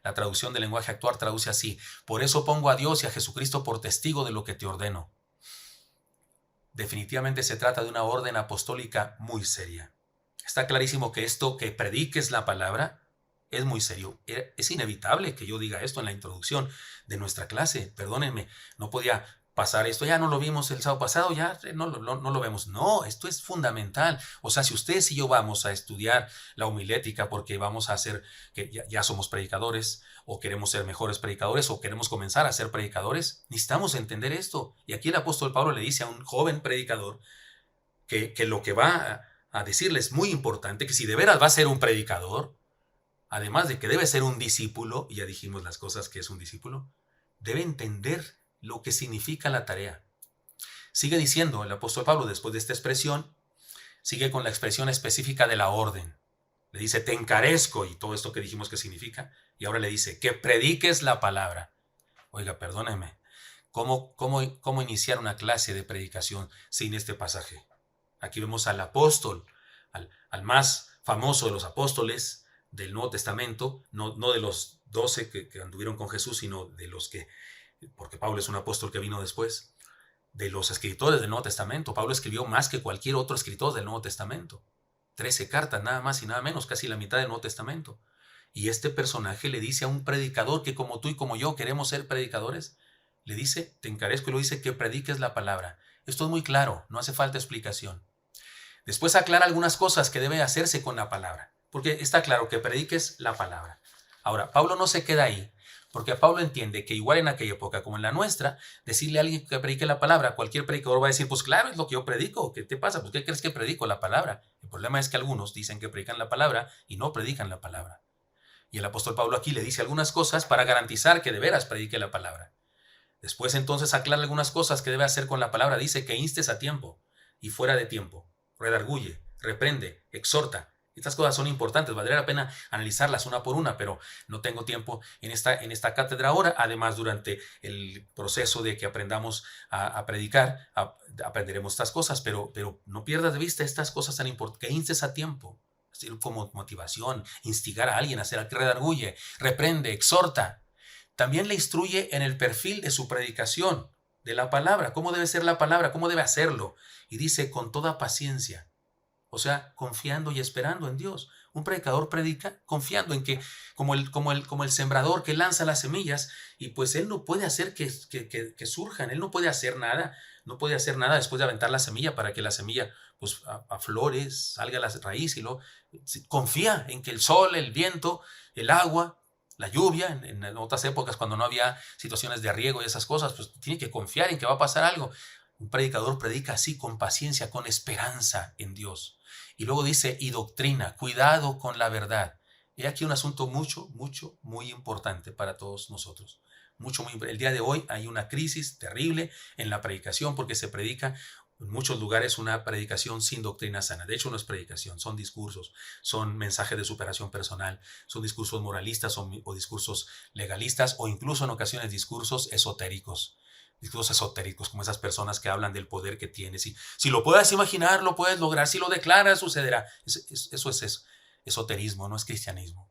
S1: La traducción del lenguaje actual traduce así, por eso pongo a Dios y a Jesucristo por testigo de lo que te ordeno. Definitivamente se trata de una orden apostólica muy seria. Está clarísimo que esto, que prediques la palabra, es muy serio. Es inevitable que yo diga esto en la introducción de nuestra clase. Perdónenme, no podía pasar esto. Ya no lo vimos el sábado pasado, ya no lo vemos. No, esto es fundamental. O sea, si ustedes y yo vamos a estudiar la homilética porque vamos a hacer, que ya somos predicadores, o queremos ser mejores predicadores, o queremos comenzar a ser predicadores, necesitamos entender esto. Y aquí el apóstol Pablo le dice a un joven predicador que lo que va a decirle es muy importante, que si de veras va a ser un predicador, además de que debe ser un discípulo, y ya dijimos las cosas que es un discípulo, debe entender lo que significa la tarea. Sigue diciendo el apóstol Pablo, después de esta expresión, sigue con la expresión específica de la orden. Le dice, te encarezco, y todo esto que dijimos que significa, y ahora le dice, que prediques la palabra. Oiga, perdónenme, ¿Cómo iniciar una clase de predicación sin este pasaje? Aquí vemos al apóstol, al más famoso de los apóstoles del Nuevo Testamento, no de los 12 que anduvieron con Jesús, sino de los que, porque Pablo es un apóstol que vino después, de los escritores del Nuevo Testamento. Pablo escribió más que cualquier otro escritor del Nuevo Testamento. 13 cartas, nada más y nada menos, casi la mitad del Nuevo Testamento. Y este personaje le dice a un predicador que como tú y como yo queremos ser predicadores, le dice, te encarezco, y lo dice, que prediques la palabra. Esto es muy claro, no hace falta explicación. Después aclara algunas cosas que debe hacerse con la palabra, porque está claro que prediques la palabra. Ahora, Pablo no se queda ahí, porque Pablo entiende que igual en aquella época como en la nuestra, decirle a alguien que predique la palabra, cualquier predicador va a decir, pues claro, es lo que yo predico, ¿qué te pasa? Pues ¿qué crees que predico? La palabra. El problema es que algunos dicen que predican la palabra y no predican la palabra. Y el apóstol Pablo aquí le dice algunas cosas para garantizar que de veras predique la palabra. Después entonces aclara algunas cosas que debe hacer con la palabra. Dice que instes a tiempo y fuera de tiempo. Redarguye, reprende, exhorta. Estas cosas son importantes, valdría la pena analizarlas una por una, pero no tengo tiempo en esta cátedra ahora. Además, durante el proceso de que aprendamos a predicar, aprenderemos estas cosas, pero no pierdas de vista estas cosas tan importantes, que instes a tiempo, es decir, como motivación, instigar a alguien a hacer, que redarguye, reprende, exhorta. También le instruye en el perfil de su predicación, de la palabra, cómo debe ser la palabra, cómo debe hacerlo. Y dice, con toda paciencia, o sea, confiando y esperando en Dios. Un predicador predica confiando en que, como el sembrador que lanza las semillas, y pues él no puede hacer que surjan, él no puede hacer nada después de aventar la semilla para que la semilla pues aflore, salga la raíz, y luego confía en que el sol, el viento, el agua, la lluvia, en otras épocas cuando no había situaciones de riego y esas cosas, pues tiene que confiar en que va a pasar algo. Un predicador predica así, con paciencia, con esperanza en Dios. Y luego dice, y doctrina, cuidado con la verdad. He aquí un asunto muy importante para todos nosotros. El día de hoy hay una crisis terrible en la predicación, porque se predica en muchos lugares una predicación sin doctrina sana. De hecho, no es predicación, son discursos, son mensajes de superación personal, son discursos moralistas o discursos legalistas, o incluso en ocasiones discursos esotéricos. Discursos esotéricos, como esas personas que hablan del poder que tienes. Y si lo puedes imaginar, lo puedes lograr. Si lo declaras, sucederá. Eso es esoterismo, no es cristianismo.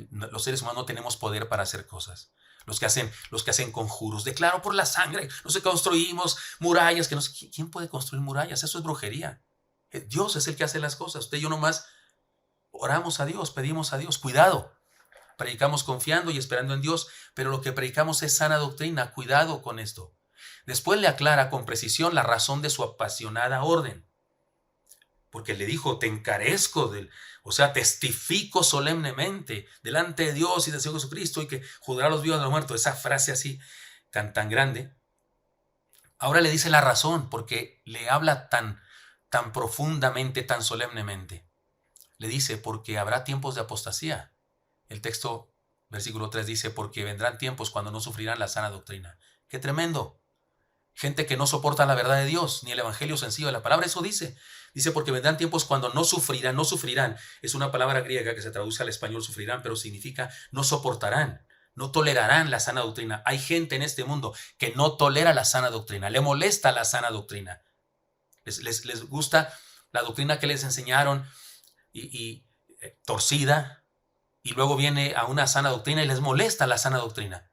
S1: Los seres humanos no tenemos poder para hacer cosas. Los que hacen conjuros. Declaro por la sangre, no sé, construimos murallas. ¿Quién puede construir murallas? Eso es brujería. Dios es el que hace las cosas. Usted y yo nomás oramos a Dios, pedimos a Dios. Cuidado. Predicamos confiando y esperando en Dios, pero lo que predicamos es sana doctrina. Cuidado con esto. Después le aclara con precisión la razón de su apasionada orden. Porque le dijo, te encarezco, o sea, testifico solemnemente delante de Dios y del Señor Jesucristo, y que juzgará a los vivos y a los muertos. Esa frase así, tan grande. Ahora le dice la razón, porque le habla tan profundamente, tan solemnemente. Le dice, porque habrá tiempos de apostasía. El texto, versículo 3 dice, porque vendrán tiempos cuando no sufrirán la sana doctrina. ¡Qué tremendo! Gente que no soporta la verdad de Dios, ni el evangelio sencillo de la palabra. Eso dice. Dice, porque vendrán tiempos cuando no sufrirán. Es una palabra griega que se traduce al español sufrirán, pero significa no soportarán, no tolerarán la sana doctrina. Hay gente en este mundo que no tolera la sana doctrina, le molesta la sana doctrina. Les gusta la doctrina que les enseñaron y torcida, y luego viene a una sana doctrina y les molesta la sana doctrina.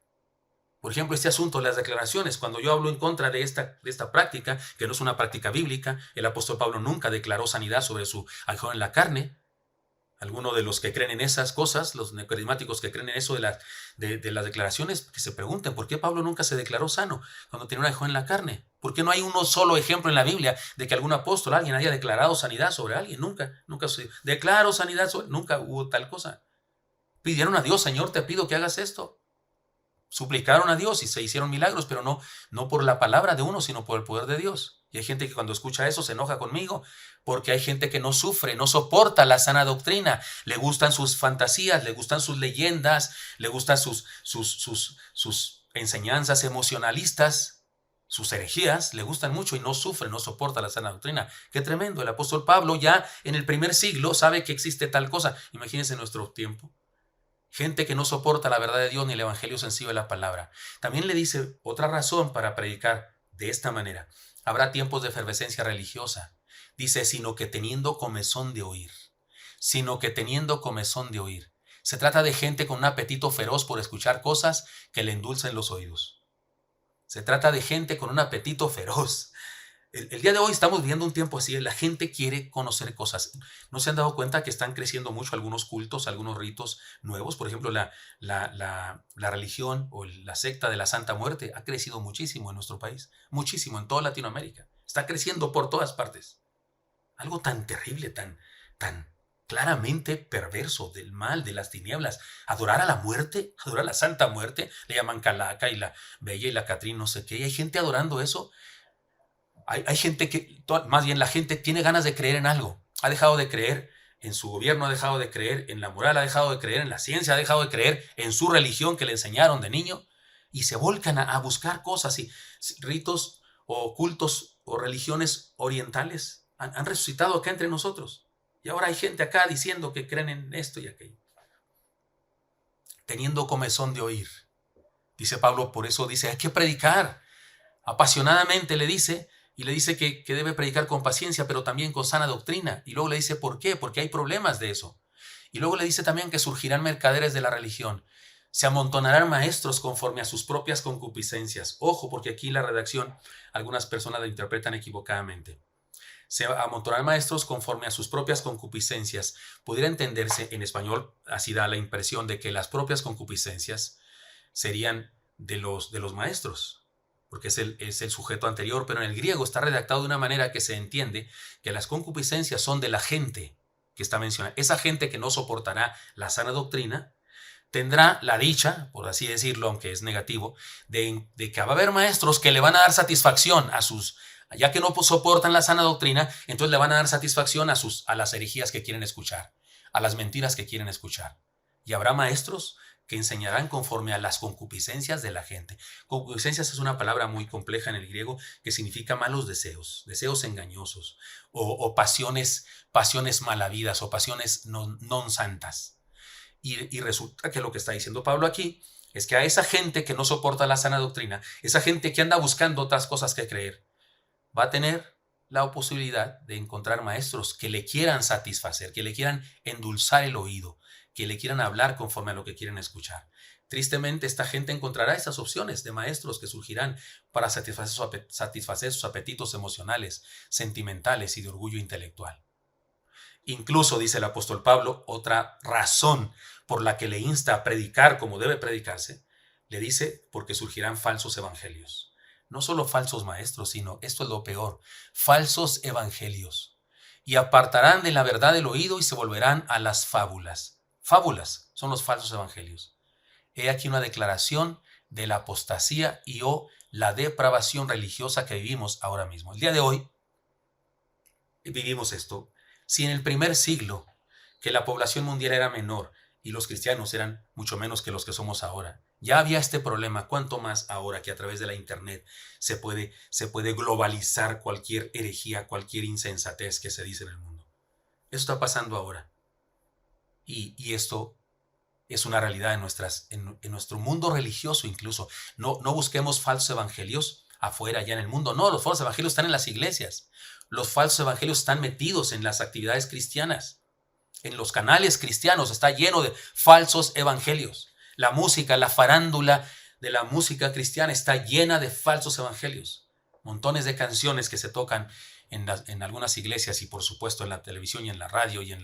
S1: Por ejemplo, este asunto de las declaraciones, cuando yo hablo en contra de esta práctica, que no es una práctica bíblica, el apóstol Pablo nunca declaró sanidad sobre su aguijón en la carne. Algunos de los que creen en esas cosas, los neocarismáticos que creen en eso de las declaraciones, que se pregunten, ¿por qué Pablo nunca se declaró sano cuando tenía un aguijón en la carne? ¿Por qué no hay uno solo ejemplo en la Biblia de que algún apóstol, alguien haya declarado sanidad sobre alguien? Nunca se declaró sanidad nunca hubo tal cosa. Pidieron a Dios, Señor, te pido que hagas esto. Suplicaron a Dios y se hicieron milagros, pero no por la palabra de uno, sino por el poder de Dios. Y hay gente que cuando escucha eso se enoja conmigo, porque hay gente que no sufre, no soporta la sana doctrina. Le gustan sus fantasías, le gustan sus leyendas, le gustan sus enseñanzas emocionalistas, sus herejías, le gustan mucho y no sufre, no soporta la sana doctrina. Qué tremendo. El apóstol Pablo ya en el primer siglo sabe que existe tal cosa. Imagínense nuestro tiempo. Gente que no soporta la verdad de Dios ni el evangelio sencillo de la palabra. También le dice otra razón para predicar de esta manera. Habrá tiempos de efervescencia religiosa. Dice, sino que teniendo comezón de oír. Sino que teniendo comezón de oír. Se trata de gente con un apetito feroz por escuchar cosas que le endulcen los oídos. Se trata de gente con un apetito feroz. El día de hoy estamos viviendo un tiempo así, la gente quiere conocer cosas. ¿No se han dado cuenta que están creciendo mucho algunos cultos, algunos ritos nuevos? Por ejemplo, la religión o la secta de la Santa Muerte ha crecido muchísimo en nuestro país, muchísimo en toda Latinoamérica. Está creciendo por todas partes. Algo tan terrible, tan claramente perverso, del mal, de las tinieblas. Adorar a la muerte, adorar a la Santa Muerte, le llaman Calaca y la Bella y la Catrín, no sé qué. Y hay gente adorando eso. Hay gente que, más bien la gente tiene ganas de creer en algo. Ha dejado de creer en su gobierno, ha dejado de creer en la moral, ha dejado de creer en la ciencia, ha dejado de creer en su religión que le enseñaron de niño y se volcan a buscar cosas y ritos o cultos o religiones orientales han resucitado acá entre nosotros. Y ahora hay gente acá diciendo que creen en esto y aquello. Teniendo comezón de oír. Dice Pablo, por eso dice, hay que predicar. Apasionadamente le dice, y le dice que debe predicar con paciencia, pero también con sana doctrina. Y luego le dice, ¿por qué? Porque hay problemas de eso. Y luego le dice también que surgirán mercaderes de la religión. Se amontonarán maestros conforme a sus propias concupiscencias. Ojo, porque aquí la redacción, algunas personas la interpretan equivocadamente. Se amontonarán maestros conforme a sus propias concupiscencias. Pudiera entenderse en español, así da la impresión de que las propias concupiscencias serían de los maestros, porque es el sujeto anterior, pero en el griego está redactado de una manera que se entiende que las concupiscencias son de la gente que está mencionada. Esa gente que no soportará la sana doctrina tendrá la dicha, por así decirlo, aunque es negativo, de que va a haber maestros que le van a dar satisfacción a sus, ya que no soportan la sana doctrina, entonces le van a dar satisfacción a las herejías que quieren escuchar, a las mentiras que quieren escuchar. Y habrá maestros que enseñarán conforme a las concupiscencias de la gente. Concupiscencias es una palabra muy compleja en el griego que significa malos deseos, deseos engañosos o pasiones malavidas o pasiones non santas. Y resulta que lo que está diciendo Pablo aquí es que a esa gente que no soporta la sana doctrina, esa gente que anda buscando otras cosas que creer, va a tener la posibilidad de encontrar maestros que le quieran satisfacer, que le quieran endulzar el oído, que le quieran hablar conforme a lo que quieren escuchar. Tristemente, esta gente encontrará esas opciones de maestros que surgirán para satisfacer sus apetitos emocionales, sentimentales y de orgullo intelectual. Incluso, dice el apóstol Pablo, otra razón por la que le insta a predicar como debe predicarse, le dice porque surgirán falsos evangelios. No solo falsos maestros, sino, esto es lo peor, falsos evangelios. Y apartarán de la verdad el oído y se volverán a las fábulas. Fábulas son los falsos evangelios. He aquí una declaración de la apostasía y o la depravación religiosa que vivimos ahora mismo. El día de hoy vivimos esto. Si en el primer siglo, que la población mundial era menor y los cristianos eran mucho menos que los que somos ahora, ya había este problema, ¿cuánto más ahora que a través de la internet se puede globalizar cualquier herejía, cualquier insensatez que se dice en el mundo? Esto está pasando ahora. Y esto es una realidad en nuestro mundo religioso incluso. No busquemos falsos evangelios afuera, ya en el mundo. No, los falsos evangelios están en las iglesias. Los falsos evangelios están metidos en las actividades cristianas. En los canales cristianos está lleno de falsos evangelios. La música, la farándula de la música cristiana está llena de falsos evangelios. Montones de canciones que se tocan en algunas iglesias y por supuesto en la televisión y en la radio y en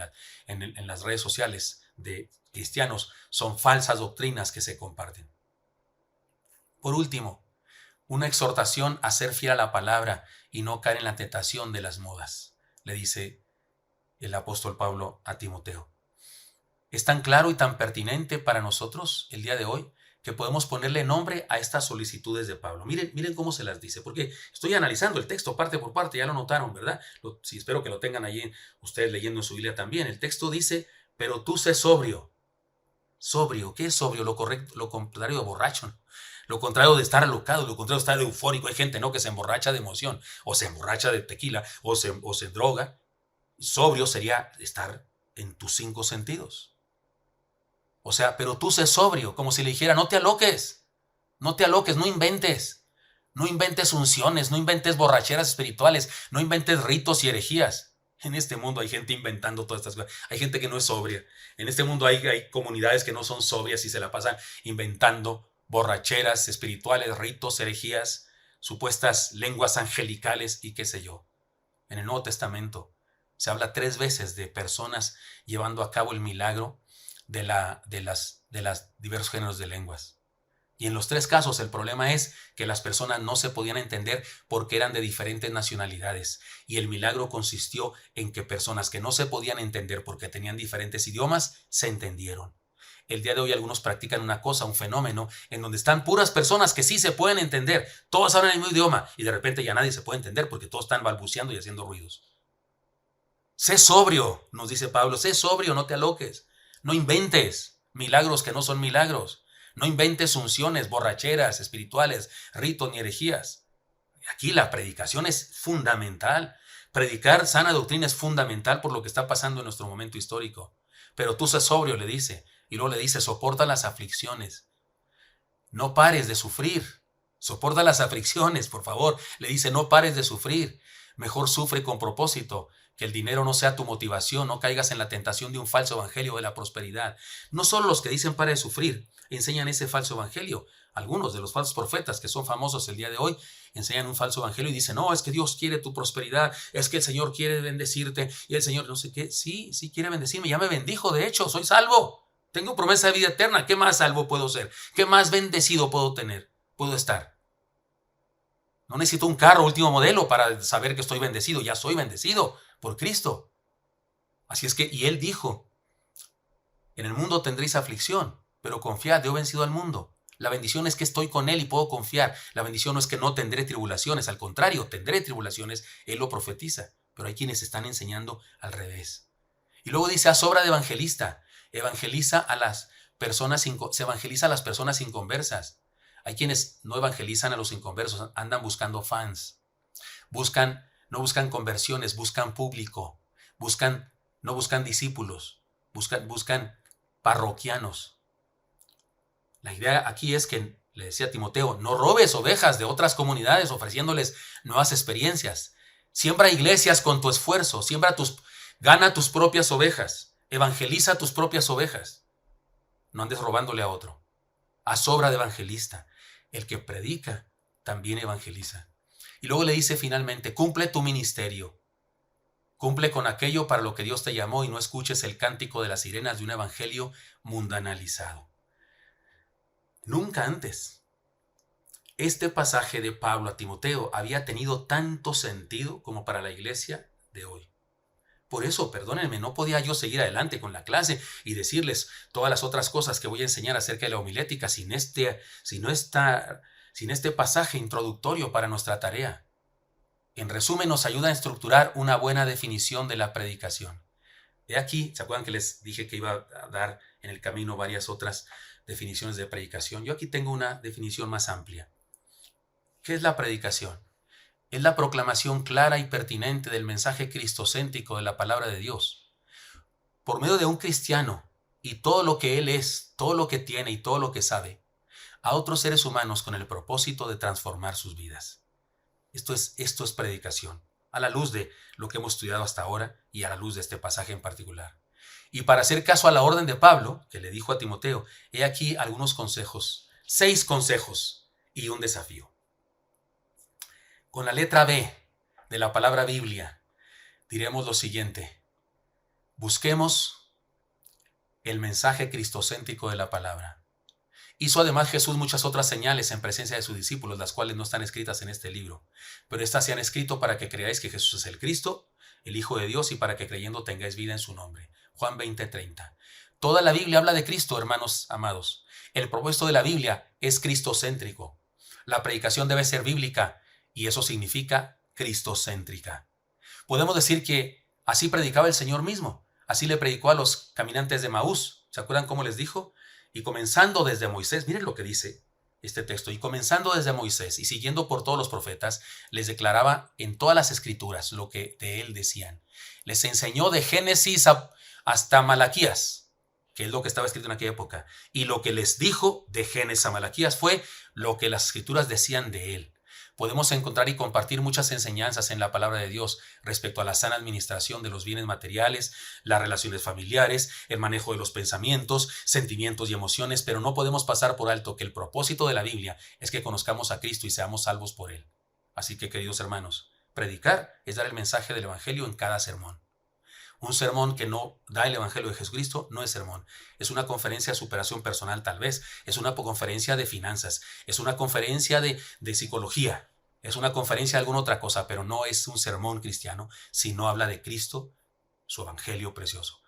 S1: las redes sociales de cristianos son falsas doctrinas que se comparten. Por último, una exhortación a ser fiel a la palabra y no caer en la tentación de las modas, le dice el apóstol Pablo a Timoteo. Es tan claro y tan pertinente para nosotros el día de hoy que podemos ponerle nombre a estas solicitudes de Pablo. Miren cómo se las dice, porque estoy analizando el texto parte por parte, ya lo notaron, ¿verdad? Sí, espero que lo tengan allí ustedes leyendo en su Biblia también. El texto dice, pero tú sé sobrio. Sobrio, ¿qué es sobrio? Lo correcto, lo contrario de borracho, lo contrario de estar alocado, lo contrario de estar eufórico. Hay gente, ¿no?, que se emborracha de emoción, o se emborracha de tequila, o se droga. Sobrio sería estar en tus 5 sentidos. O sea, pero tú sé sobrio, como si le dijera, no te aloques, no te aloques, no inventes. No inventes unciones, no inventes borracheras espirituales, no inventes ritos y herejías. En este mundo hay gente inventando todas estas cosas. Hay gente que no es sobria. En este mundo hay comunidades que no son sobrias y se la pasan inventando borracheras espirituales, ritos, herejías, supuestas lenguas angelicales y qué sé yo. En el Nuevo Testamento se habla 3 veces de personas llevando a cabo el milagro de las diversos géneros de lenguas. Y en los 3 casos el problema es que las personas no se podían entender porque eran de diferentes nacionalidades. Y el milagro consistió en que personas que no se podían entender porque tenían diferentes idiomas, se entendieron. El día de hoy algunos practican una cosa, un fenómeno, en donde están puras personas que sí se pueden entender. Todos hablan el mismo idioma y de repente ya nadie se puede entender porque todos están balbuceando y haciendo ruidos. Sé sobrio, nos dice Pablo, sé sobrio, no te aloques. No inventes milagros que no son milagros. No inventes unciones, borracheras espirituales, ritos ni herejías. Aquí la predicación es fundamental. Predicar sana doctrina es fundamental por lo que está pasando en nuestro momento histórico. Pero tú sé sobrio, le dice. Y luego le dice, soporta las aflicciones. No pares de sufrir. Soporta las aflicciones, por favor. Le dice, no pares de sufrir. Mejor sufre con propósito. Que el dinero no sea tu motivación, no caigas en la tentación de un falso evangelio de la prosperidad. No solo los que dicen para de sufrir enseñan ese falso evangelio. Algunos de los falsos profetas que son famosos el día de hoy enseñan un falso evangelio y dicen, no, es que Dios quiere tu prosperidad, es que el Señor quiere bendecirte y el Señor no sé qué. Sí, sí quiere bendecirme, ya me bendijo, de hecho, soy salvo. Tengo promesa de vida eterna. ¿Qué más salvo puedo ser? ¿Qué más bendecido puedo tener? Puedo estar. No necesito un carro último modelo para saber que estoy bendecido. Ya soy bendecido por Cristo. Así es que, y Él dijo, en el mundo tendréis aflicción, pero confiad, yo he vencido al mundo. La bendición es que estoy con Él y puedo confiar. La bendición no es que no tendré tribulaciones, al contrario, tendré tribulaciones. Él lo profetiza, pero hay quienes están enseñando al revés. Y luego dice, haz obra de evangelista. Evangeliza a las personas, se evangeliza a las personas inconversas. Hay quienes no evangelizan a los inconversos, andan buscando fans. No buscan conversiones, buscan público. No buscan discípulos, buscan parroquianos. La idea aquí es que, le decía a Timoteo, no robes ovejas de otras comunidades ofreciéndoles nuevas experiencias. Siembra iglesias con tu esfuerzo, gana tus propias ovejas, evangeliza tus propias ovejas. No andes robándole a otro. Haz obra de evangelista. El que predica también evangeliza. Y luego le dice finalmente, cumple tu ministerio. Cumple con aquello para lo que Dios te llamó y no escuches el cántico de las sirenas de un evangelio mundanalizado. Nunca antes este pasaje de Pablo a Timoteo había tenido tanto sentido como para la iglesia de hoy. Por eso, perdónenme, no podía yo seguir adelante con la clase y decirles todas las otras cosas que voy a enseñar acerca de la homilética sin este pasaje introductorio para nuestra tarea. En resumen, nos ayuda a estructurar una buena definición de la predicación. He aquí, ¿se acuerdan que les dije que iba a dar en el camino varias otras definiciones de predicación? Yo aquí tengo una definición más amplia. ¿Qué es la predicación? Es la proclamación clara y pertinente del mensaje cristocéntrico de la palabra de Dios. Por medio de un cristiano y todo lo que él es, todo lo que tiene y todo lo que sabe, a otros seres humanos con el propósito de transformar sus vidas. Esto es predicación, a la luz de lo que hemos estudiado hasta ahora y a la luz de este pasaje en particular. Y para hacer caso a la orden de Pablo, que le dijo a Timoteo, he aquí algunos consejos, 6 consejos y un desafío. Con la letra B de la palabra Biblia, diremos lo siguiente: busquemos el mensaje cristocéntrico de la palabra. Hizo además Jesús muchas otras señales en presencia de sus discípulos, las cuales no están escritas en este libro, pero estas se han escrito para que creáis que Jesús es el Cristo, el Hijo de Dios, y para que creyendo tengáis vida en su nombre. Juan 20:30. Toda la Biblia habla de Cristo, hermanos amados. El propósito de la Biblia es cristocéntrico. La predicación debe ser bíblica y eso significa cristocéntrica. Podemos decir que así predicaba el Señor mismo. Así le predicó a los caminantes de Maús. ¿Se acuerdan cómo les dijo? Y comenzando desde Moisés, miren lo que dice este texto, y comenzando desde Moisés y siguiendo por todos los profetas, les declaraba en todas las escrituras lo que de él decían. Les enseñó de Génesis hasta Malaquías. que es lo que estaba escrito en aquella época. Y lo que les dijo de Génesis a Malaquías fue lo que las escrituras decían de él. Podemos encontrar y compartir muchas enseñanzas en la palabra de Dios respecto a la sana administración de los bienes materiales, las relaciones familiares, el manejo de los pensamientos, sentimientos y emociones, pero no podemos pasar por alto que el propósito de la Biblia es que conozcamos a Cristo y seamos salvos por él. Así que, queridos hermanos, predicar es dar el mensaje del Evangelio en cada sermón. Un sermón que no da el Evangelio de Jesucristo no es sermón. Es una conferencia de superación personal tal vez. Es una conferencia de finanzas. Es una conferencia de psicología. Es una conferencia de alguna otra cosa, pero no es un sermón cristiano si no habla de Cristo, su Evangelio precioso.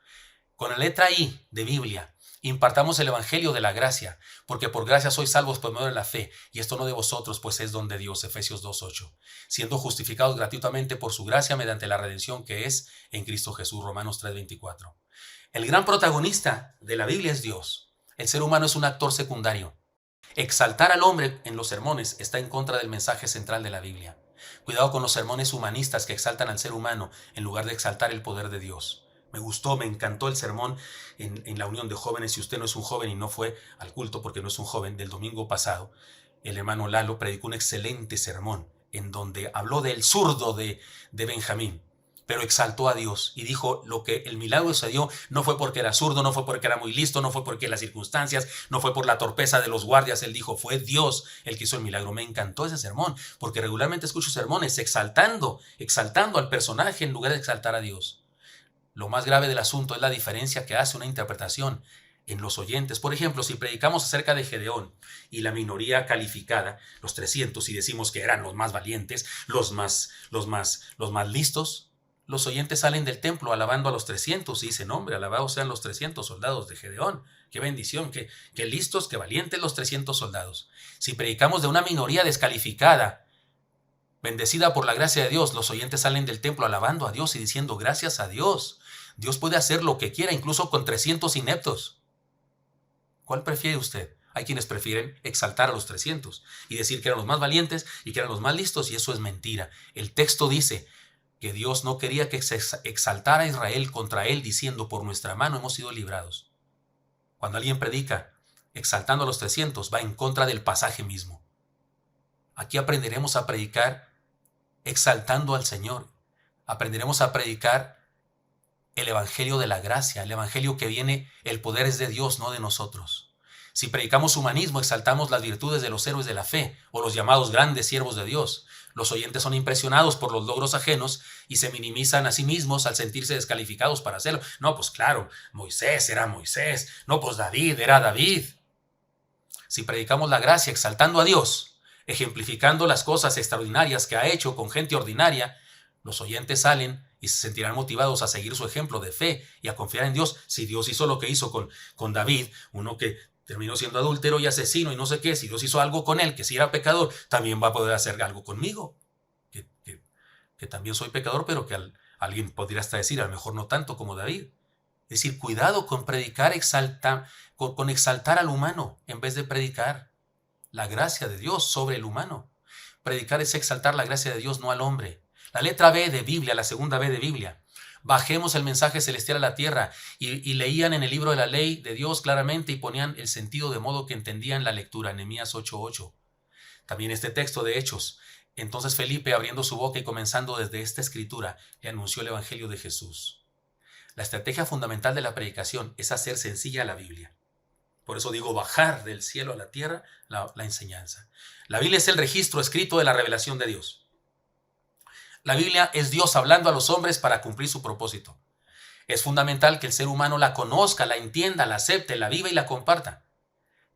S1: Con la letra I de Biblia, impartamos el Evangelio de la gracia, porque por gracia sois salvos por medio de la fe, y esto no de vosotros, pues es don de Dios, Efesios 2:8, siendo justificados gratuitamente por su gracia mediante la redención que es en Cristo Jesús, Romanos 3:24. El gran protagonista de la Biblia es Dios. El ser humano es un actor secundario. Exaltar al hombre en los sermones está en contra del mensaje central de la Biblia. Cuidado con los sermones humanistas que exaltan al ser humano en lugar de exaltar el poder de Dios. Me gustó, me encantó el sermón en la unión de jóvenes. Si usted no es un joven y no fue al culto porque no es un joven, del domingo pasado, el hermano Lalo predicó un excelente sermón en donde habló del zurdo de Benjamín, pero exaltó a Dios y dijo lo que el milagro se dio no fue porque era zurdo, no fue porque era muy listo, no fue porque las circunstancias, no fue por la torpeza de los guardias. Él dijo, fue Dios el que hizo el milagro. Me encantó ese sermón porque regularmente escucho sermones exaltando al personaje en lugar de exaltar a Dios. Lo más grave del asunto es la diferencia que hace una interpretación en los oyentes. Por ejemplo, si predicamos acerca de Gedeón y la minoría calificada, los 300, y decimos que eran los más valientes, los más listos, los oyentes salen del templo alabando a los 300 y dicen, hombre, alabados sean los 300 soldados de Gedeón. Qué bendición, qué listos, qué valientes los 300 soldados. Si predicamos de una minoría descalificada, bendecida por la gracia de Dios, los oyentes salen del templo alabando a Dios y diciendo gracias a Dios. Dios puede hacer lo que quiera, incluso con 300 ineptos. ¿Cuál prefiere usted? Hay quienes prefieren exaltar a los 300 y decir que eran los más valientes y que eran los más listos, y eso es mentira. El texto dice que Dios no quería que se exaltara a Israel contra él, diciendo, por nuestra mano hemos sido librados. Cuando alguien predica exaltando a los 300, va en contra del pasaje mismo. Aquí aprenderemos a predicar exaltando al Señor. Aprenderemos a predicar el Evangelio de la gracia, el Evangelio que viene, el poder es de Dios, no de nosotros. Si predicamos humanismo, exaltamos las virtudes de los héroes de la fe o los llamados grandes siervos de Dios. Los oyentes son impresionados por los logros ajenos y se minimizan a sí mismos al sentirse descalificados para hacerlo. No, pues claro, Moisés era Moisés. No, pues David era David. Si predicamos la gracia exaltando a Dios, ejemplificando las cosas extraordinarias que ha hecho con gente ordinaria, los oyentes salen y se sentirán motivados a seguir su ejemplo de fe y a confiar en Dios. Si Dios hizo lo que hizo con David, uno que terminó siendo adúltero y asesino y no sé qué, si Dios hizo algo con él, que si era pecador, también va a poder hacer algo conmigo. Que también soy pecador, pero que alguien podría hasta decir, a lo mejor no tanto como David. Es decir, cuidado con predicar, con exaltar al humano en vez de predicar la gracia de Dios sobre el humano. Predicar es exaltar la gracia de Dios, no al hombre. La letra B de Biblia, la segunda B de Biblia. Bajemos el mensaje celestial a la tierra, y leían en el libro de la ley de Dios claramente y ponían el sentido de modo que entendían la lectura, Nehemías 8:8. También este texto de Hechos. Entonces Felipe, abriendo su boca y comenzando desde esta escritura, le anunció el Evangelio de Jesús. La estrategia fundamental de la predicación es hacer sencilla la Biblia. Por eso digo, bajar del cielo a la tierra la enseñanza. La Biblia es el registro escrito de la revelación de Dios. La Biblia es Dios hablando a los hombres para cumplir su propósito. Es fundamental que el ser humano la conozca, la entienda, la acepte, la viva y la comparta.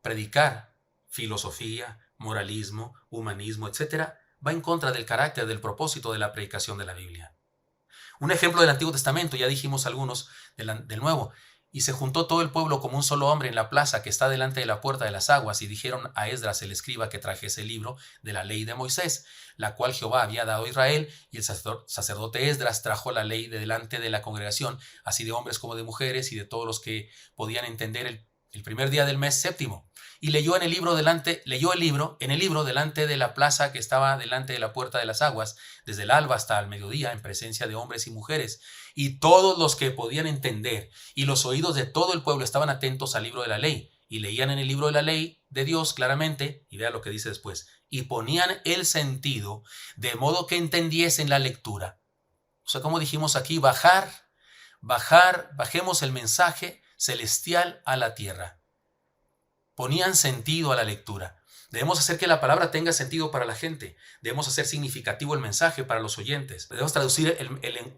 S1: Predicar filosofía, moralismo, humanismo, etc., va en contra del carácter, del propósito de la predicación de la Biblia. Un ejemplo del Antiguo Testamento, ya dijimos algunos del Nuevo. Y se juntó todo el pueblo como un solo hombre en la plaza que está delante de la puerta de las aguas, y dijeron a Esdras el escriba que trajese el libro de la ley de Moisés, la cual Jehová había dado a Israel, y el sacerdote Esdras trajo la ley de delante de la congregación, así de hombres como de mujeres y de todos los que podían entender el primer día del mes séptimo, y leyó en el libro delante de la plaza que estaba delante de la puerta de las aguas, desde el alba hasta el mediodía, en presencia de hombres y mujeres, y todos los que podían entender, y los oídos de todo el pueblo estaban atentos al libro de la ley, y leían en el libro de la ley de Dios claramente, y vea lo que dice después, y ponían el sentido de modo que entendiesen la lectura. O sea, como dijimos aquí, bajemos el mensaje celestial a la tierra. Ponían sentido a la lectura. Debemos hacer que la palabra tenga sentido para la gente. Debemos hacer significativo el mensaje para los oyentes. Debemos traducir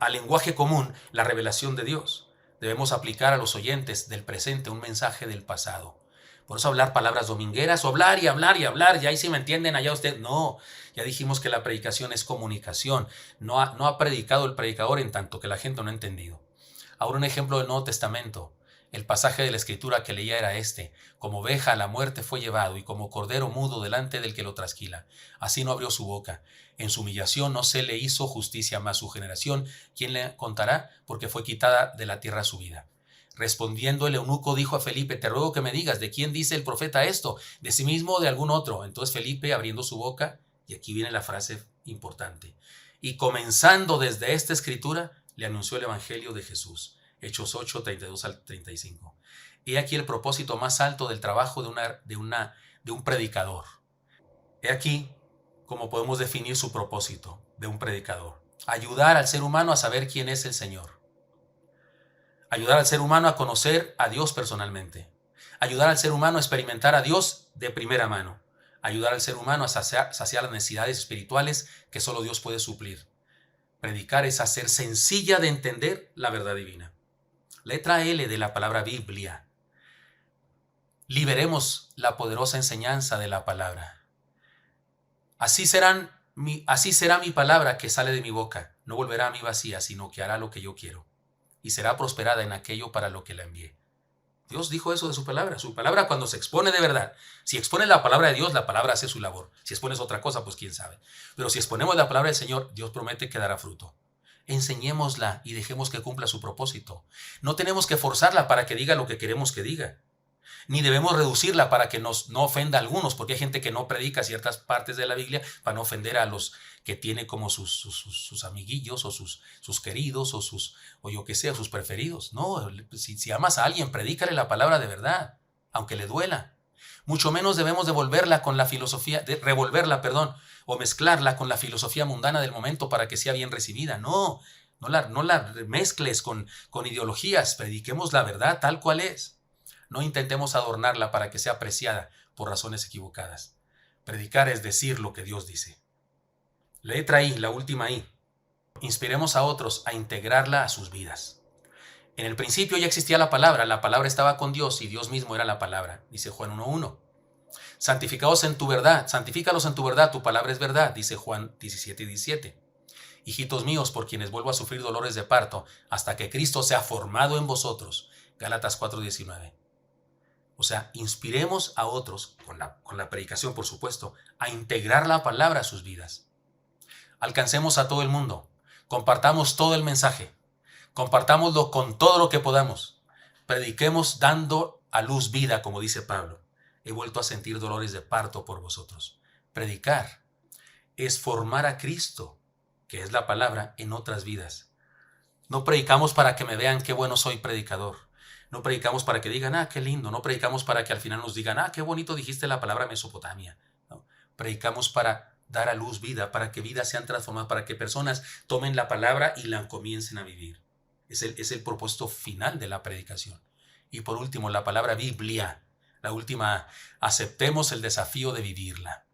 S1: al lenguaje común la revelación de Dios. Debemos aplicar a los oyentes del presente un mensaje del pasado. Por eso hablar palabras domingueras o hablar y hablar y hablar. Ya ahí sí me entienden, allá usted. No, ya dijimos que la predicación es comunicación. No ha predicado el predicador en tanto que la gente no ha entendido. Ahora un ejemplo del Nuevo Testamento. El pasaje de la Escritura que leía era este: como oveja a la muerte fue llevado, y como cordero mudo delante del que lo trasquila. Así no abrió su boca. En su humillación no se le hizo justicia, mas su generación, ¿quién le contará? Porque fue quitada de la tierra su vida. Respondiendo el eunuco dijo a Felipe: te ruego que me digas, ¿de quién dice el profeta esto? ¿De sí mismo o de algún otro? Entonces Felipe, abriendo su boca, y aquí viene la frase importante, y comenzando desde esta escritura, le anunció el evangelio de Jesús. Hechos 8, 32 al 35. He aquí el propósito más alto del trabajo de un predicador. He aquí cómo podemos definir su propósito de un predicador. Ayudar al ser humano a saber quién es el Señor. Ayudar al ser humano a conocer a Dios personalmente. Ayudar al ser humano a experimentar a Dios de primera mano. Ayudar al ser humano a saciar las necesidades espirituales que solo Dios puede suplir. Predicar es hacer sencilla de entender la verdad divina. Letra L de la palabra Biblia. Liberemos la poderosa enseñanza de la palabra. Así será mi palabra que sale de mi boca. No volverá a mí vacía, sino que hará lo que yo quiero. Y será prosperada en aquello para lo que la envié. Dios dijo eso de su palabra. Su palabra, cuando se expone de verdad. Si expones la palabra de Dios, la palabra hace su labor. Si expones otra cosa, pues quién sabe. Pero si exponemos la palabra del Señor, Dios promete que dará fruto. Enseñémosla y dejemos que cumpla su propósito. No tenemos que forzarla para que diga lo que queremos que diga. Ni debemos reducirla para que no ofenda a algunos, porque hay gente que no predica ciertas partes de la Biblia para no ofender a los que tiene como sus amiguillos o sus queridos o yo que sé, sus preferidos. No, si amas a alguien, predícale la palabra de verdad, aunque le duela. Mucho menos debemos revolverla, o mezclarla con la filosofía mundana del momento para que sea bien recibida. No la mezcles con ideologías. Prediquemos la verdad tal cual es. No intentemos adornarla para que sea apreciada por razones equivocadas. Predicar es decir lo que Dios dice. Letra I, la última I. Inspiremos a otros a integrarla a sus vidas. En el principio ya existía la palabra estaba con Dios y Dios mismo era la palabra, dice Juan 1:1. Santificados en tu verdad, santifícalos en tu verdad, tu palabra es verdad, dice Juan 17:17. Hijitos míos, por quienes vuelvo a sufrir dolores de parto, hasta que Cristo sea formado en vosotros, Gálatas 4:19. O sea, inspiremos a otros, con la predicación por supuesto, a integrar la palabra a sus vidas. Alcancemos a todo el mundo, compartamos todo el mensaje, compartámoslo con todo lo que podamos, prediquemos dando a luz vida, como dice Pablo. He vuelto a sentir dolores de parto por vosotros. Predicar es formar a Cristo, que es la palabra, en otras vidas. No predicamos para que me vean qué bueno soy predicador. No predicamos para que digan, qué lindo. No predicamos para que al final nos digan, qué bonito dijiste la palabra Mesopotamia. No. Predicamos para dar a luz vida, para que vidas sean transformadas, para que personas tomen la palabra y la comiencen a vivir. Es el propósito final de la predicación. Y por último, la palabra Biblia. La última, aceptemos el desafío de vivirla.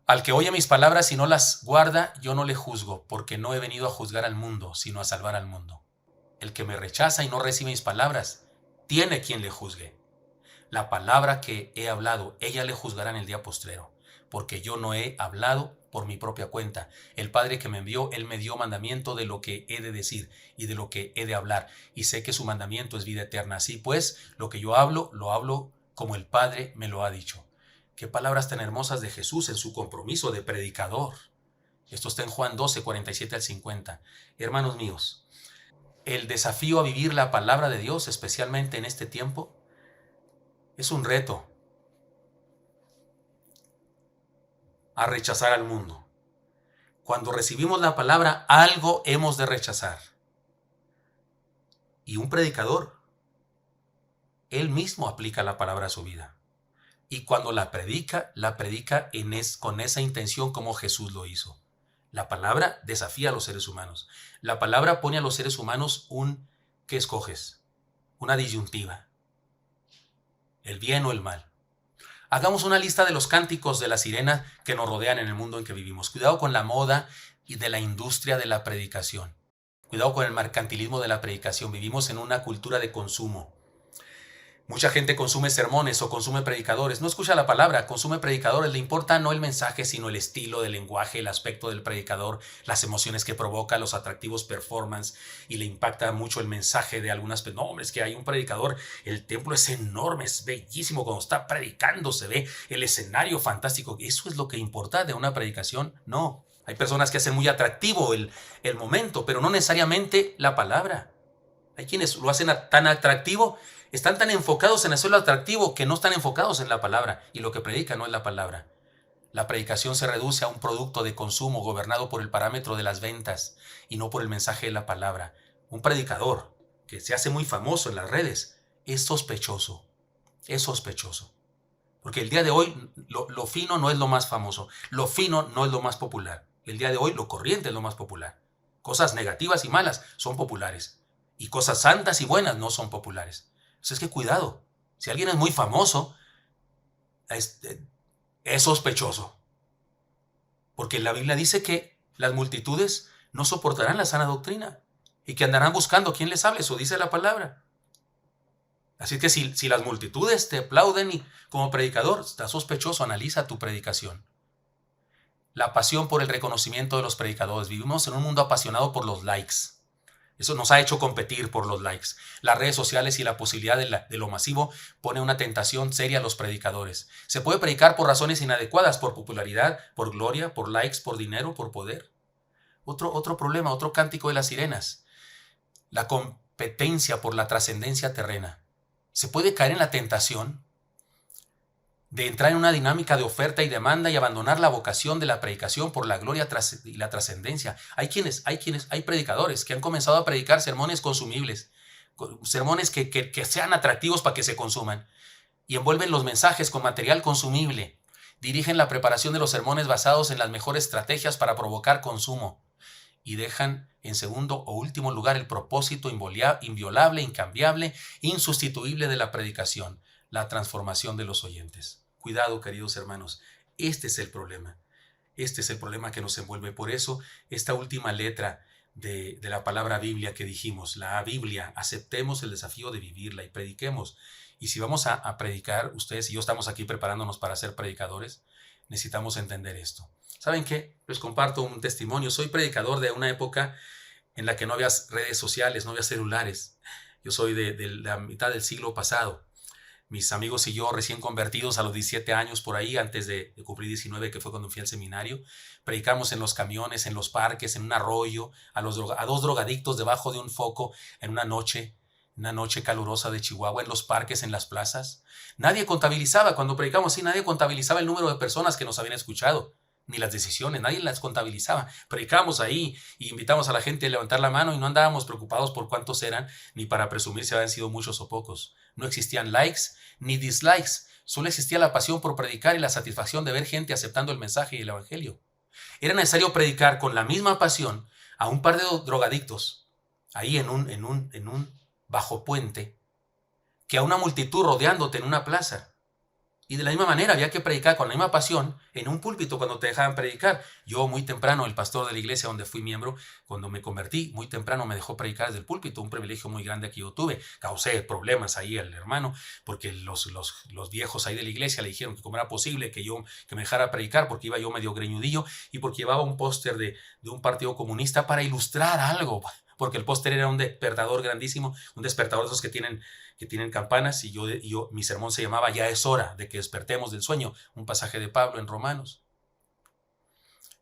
S1: Al que oye mis palabras y no las guarda, yo no le juzgo, porque no he venido a juzgar al mundo, sino a salvar al mundo. El que me rechaza y no recibe mis palabras, tiene quien le juzgue. La palabra que he hablado, ella le juzgará en el día postrero, porque yo no he hablado por mi propia cuenta. El Padre que me envió, Él me dio mandamiento de lo que he de decir y de lo que he de hablar, y sé que su mandamiento es vida eterna. Así pues, lo que yo hablo, lo hablo como el Padre me lo ha dicho. Qué palabras tan hermosas de Jesús en su compromiso de predicador. Esto está en Juan 12, 47 al 50. Hermanos míos, el desafío a vivir la palabra de Dios, especialmente en este tiempo, Es un reto a rechazar al mundo. Cuando recibimos la palabra, algo hemos de rechazar. Y un predicador, él mismo aplica la palabra a su vida. Y cuando la predica con esa intención como Jesús lo hizo. La palabra desafía a los seres humanos. La palabra pone a los seres humanos ¿qué escoges? Una disyuntiva. El bien o el mal. Hagamos una lista de los cánticos de la sirena que nos rodean en el mundo en que vivimos. Cuidado con la moda y de la industria de la predicación. Cuidado con el mercantilismo de la predicación. Vivimos en una cultura de consumo. Mucha gente consume sermones o consume predicadores. No escucha la palabra, consume predicadores. Le importa no el mensaje, sino el estilo del lenguaje, el aspecto del predicador, las emociones que provoca, los atractivos performance. Y le impacta mucho el mensaje de algunas personas. No, hombre, es que hay un predicador. El templo es enorme, es bellísimo. Cuando está predicando se ve el escenario fantástico. ¿Eso es lo que importa de una predicación? No. Hay personas que hacen muy atractivo el momento, pero no necesariamente la palabra. Hay quienes lo hacen tan atractivo, están tan enfocados en hacerlo atractivo que no están enfocados en la palabra, y lo que predican no es la palabra. La predicación se reduce a un producto de consumo gobernado por el parámetro de las ventas y no por el mensaje de la palabra. Un predicador que se hace muy famoso en las redes es sospechoso, porque el día de hoy lo fino no es lo más famoso, lo fino no es lo más popular. El día de hoy lo corriente es lo más popular. Cosas negativas y malas son populares. Y cosas santas y buenas no son populares. Entonces es que cuidado. Si alguien es muy famoso, es sospechoso. Porque la Biblia dice que las multitudes no soportarán la sana doctrina y que andarán buscando quién les hable. Eso dice la palabra. Así que si las multitudes te aplauden como predicador, está sospechoso, analiza tu predicación. La pasión por el reconocimiento de los predicadores. Vivimos en un mundo apasionado por los likes. Eso nos ha hecho competir por los likes. Las redes sociales y la posibilidad de lo masivo pone una tentación seria a los predicadores. Se puede predicar por razones inadecuadas, por popularidad, por gloria, por likes, por dinero, por poder. Otro problema, otro cántico de las sirenas. La competencia por la trascendencia terrena. Se puede caer en la tentación de entrar en una dinámica de oferta y demanda y abandonar la vocación de la predicación por la gloria y la trascendencia. Hay predicadores que han comenzado a predicar sermones consumibles, sermones que sean atractivos para que se consuman, y envuelven los mensajes con material consumible. Dirigen la preparación de los sermones basados en las mejores estrategias para provocar consumo y dejan en segundo o último lugar el propósito inviolable, incambiable, insustituible de la predicación: la transformación de los oyentes. Cuidado, queridos hermanos, este es el problema. Este es el problema que nos envuelve. Por eso, esta última letra de la palabra Biblia que dijimos, la Biblia, aceptemos el desafío de vivirla y prediquemos. Y si vamos a predicar, ustedes y yo estamos aquí preparándonos para ser predicadores, necesitamos entender esto. ¿Saben qué? Les comparto un testimonio. Soy predicador de una época en la que no había redes sociales, no había celulares. Yo soy de la mitad del siglo pasado. Mis amigos y yo, recién convertidos a los 17 años por ahí, antes de cumplir 19, que fue cuando fui al seminario, predicamos en los camiones, en los parques, en un arroyo, a dos drogadictos debajo de un foco en una noche calurosa de Chihuahua, en los parques, en las plazas. Nadie contabilizaba, cuando predicamos así, nadie contabilizaba el número de personas que nos habían escuchado, ni las decisiones, nadie las contabilizaba. Predicamos ahí y invitamos a la gente a levantar la mano y no andábamos preocupados por cuántos eran, ni para presumir si habían sido muchos o pocos. No existían likes ni dislikes, solo existía la pasión por predicar y la satisfacción de ver gente aceptando el mensaje y el evangelio. Era necesario predicar con la misma pasión a un par de drogadictos ahí en un bajo puente que a una multitud rodeándote en una plaza. Y de la misma manera había que predicar con la misma pasión en un púlpito cuando te dejaban predicar. Yo muy temprano, el pastor de la iglesia donde fui miembro, cuando me convertí, muy temprano me dejó predicar desde el púlpito, un privilegio muy grande que yo tuve. Causé problemas ahí al hermano, porque los viejos ahí de la iglesia le dijeron que cómo era posible que me dejara predicar, porque iba yo medio greñudillo y porque llevaba un póster de un partido comunista para ilustrar algo, porque el póster era un despertador grandísimo, un despertador de esos que tienen campanas, y mi sermón se llamaba "Ya es hora de que despertemos del sueño", un pasaje de Pablo en Romanos.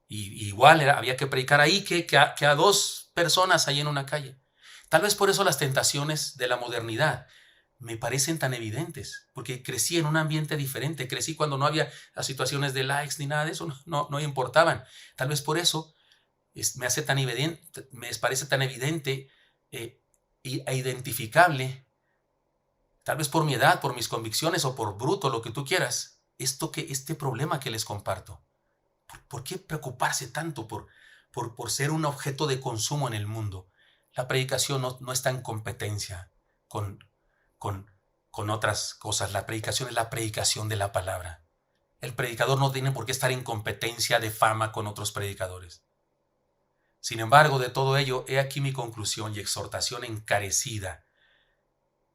S1: Y igual había que predicar ahí que a dos personas ahí en una calle. Tal vez por eso las tentaciones de la modernidad. me parecen tan evidentes, porque crecí en un ambiente diferente, crecí cuando no había las situaciones de likes ni nada de eso, no importaban. Tal vez por eso me parece tan evidente e identificable, tal vez por mi edad, por mis convicciones o por bruto, lo que tú quieras, este problema que les comparto. ¿Por qué preocuparse tanto por ser un objeto de consumo en el mundo? La predicación no está en competencia con, con, con otras cosas. La predicación es la predicación de la palabra. El predicador no tiene por qué estar en competencia de fama con otros predicadores. Sin embargo, de todo ello, he aquí mi conclusión y exhortación encarecida.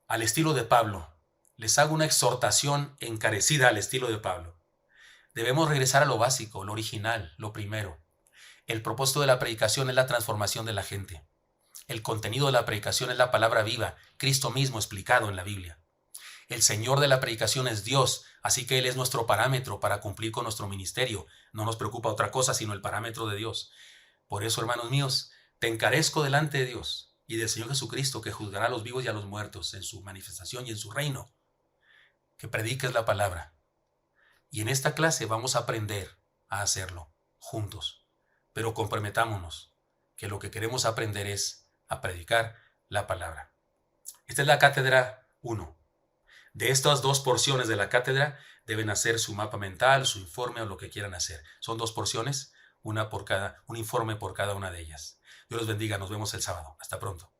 S1: Al estilo de Pablo. Les hago una exhortación encarecida al estilo de Pablo. Debemos regresar a lo básico, lo original, lo primero. El propósito de la predicación es la transformación de la gente. El contenido de la predicación es la palabra viva, Cristo mismo explicado en la Biblia. El Señor de la predicación es Dios, así que Él es nuestro parámetro para cumplir con nuestro ministerio. No nos preocupa otra cosa sino el parámetro de Dios. Por eso, hermanos míos, te encarezco delante de Dios y del Señor Jesucristo, que juzgará a los vivos y a los muertos en su manifestación y en su reino, que prediques la palabra. Y en esta clase vamos a aprender a hacerlo juntos. Pero comprometámonos que lo que queremos aprender es a predicar la palabra. Esta es la cátedra 1. De estas 2 porciones de la cátedra deben hacer su mapa mental, su informe o lo que quieran hacer. Son 2 porciones, un informe por cada una de ellas. Dios los bendiga, nos vemos el sábado. Hasta pronto.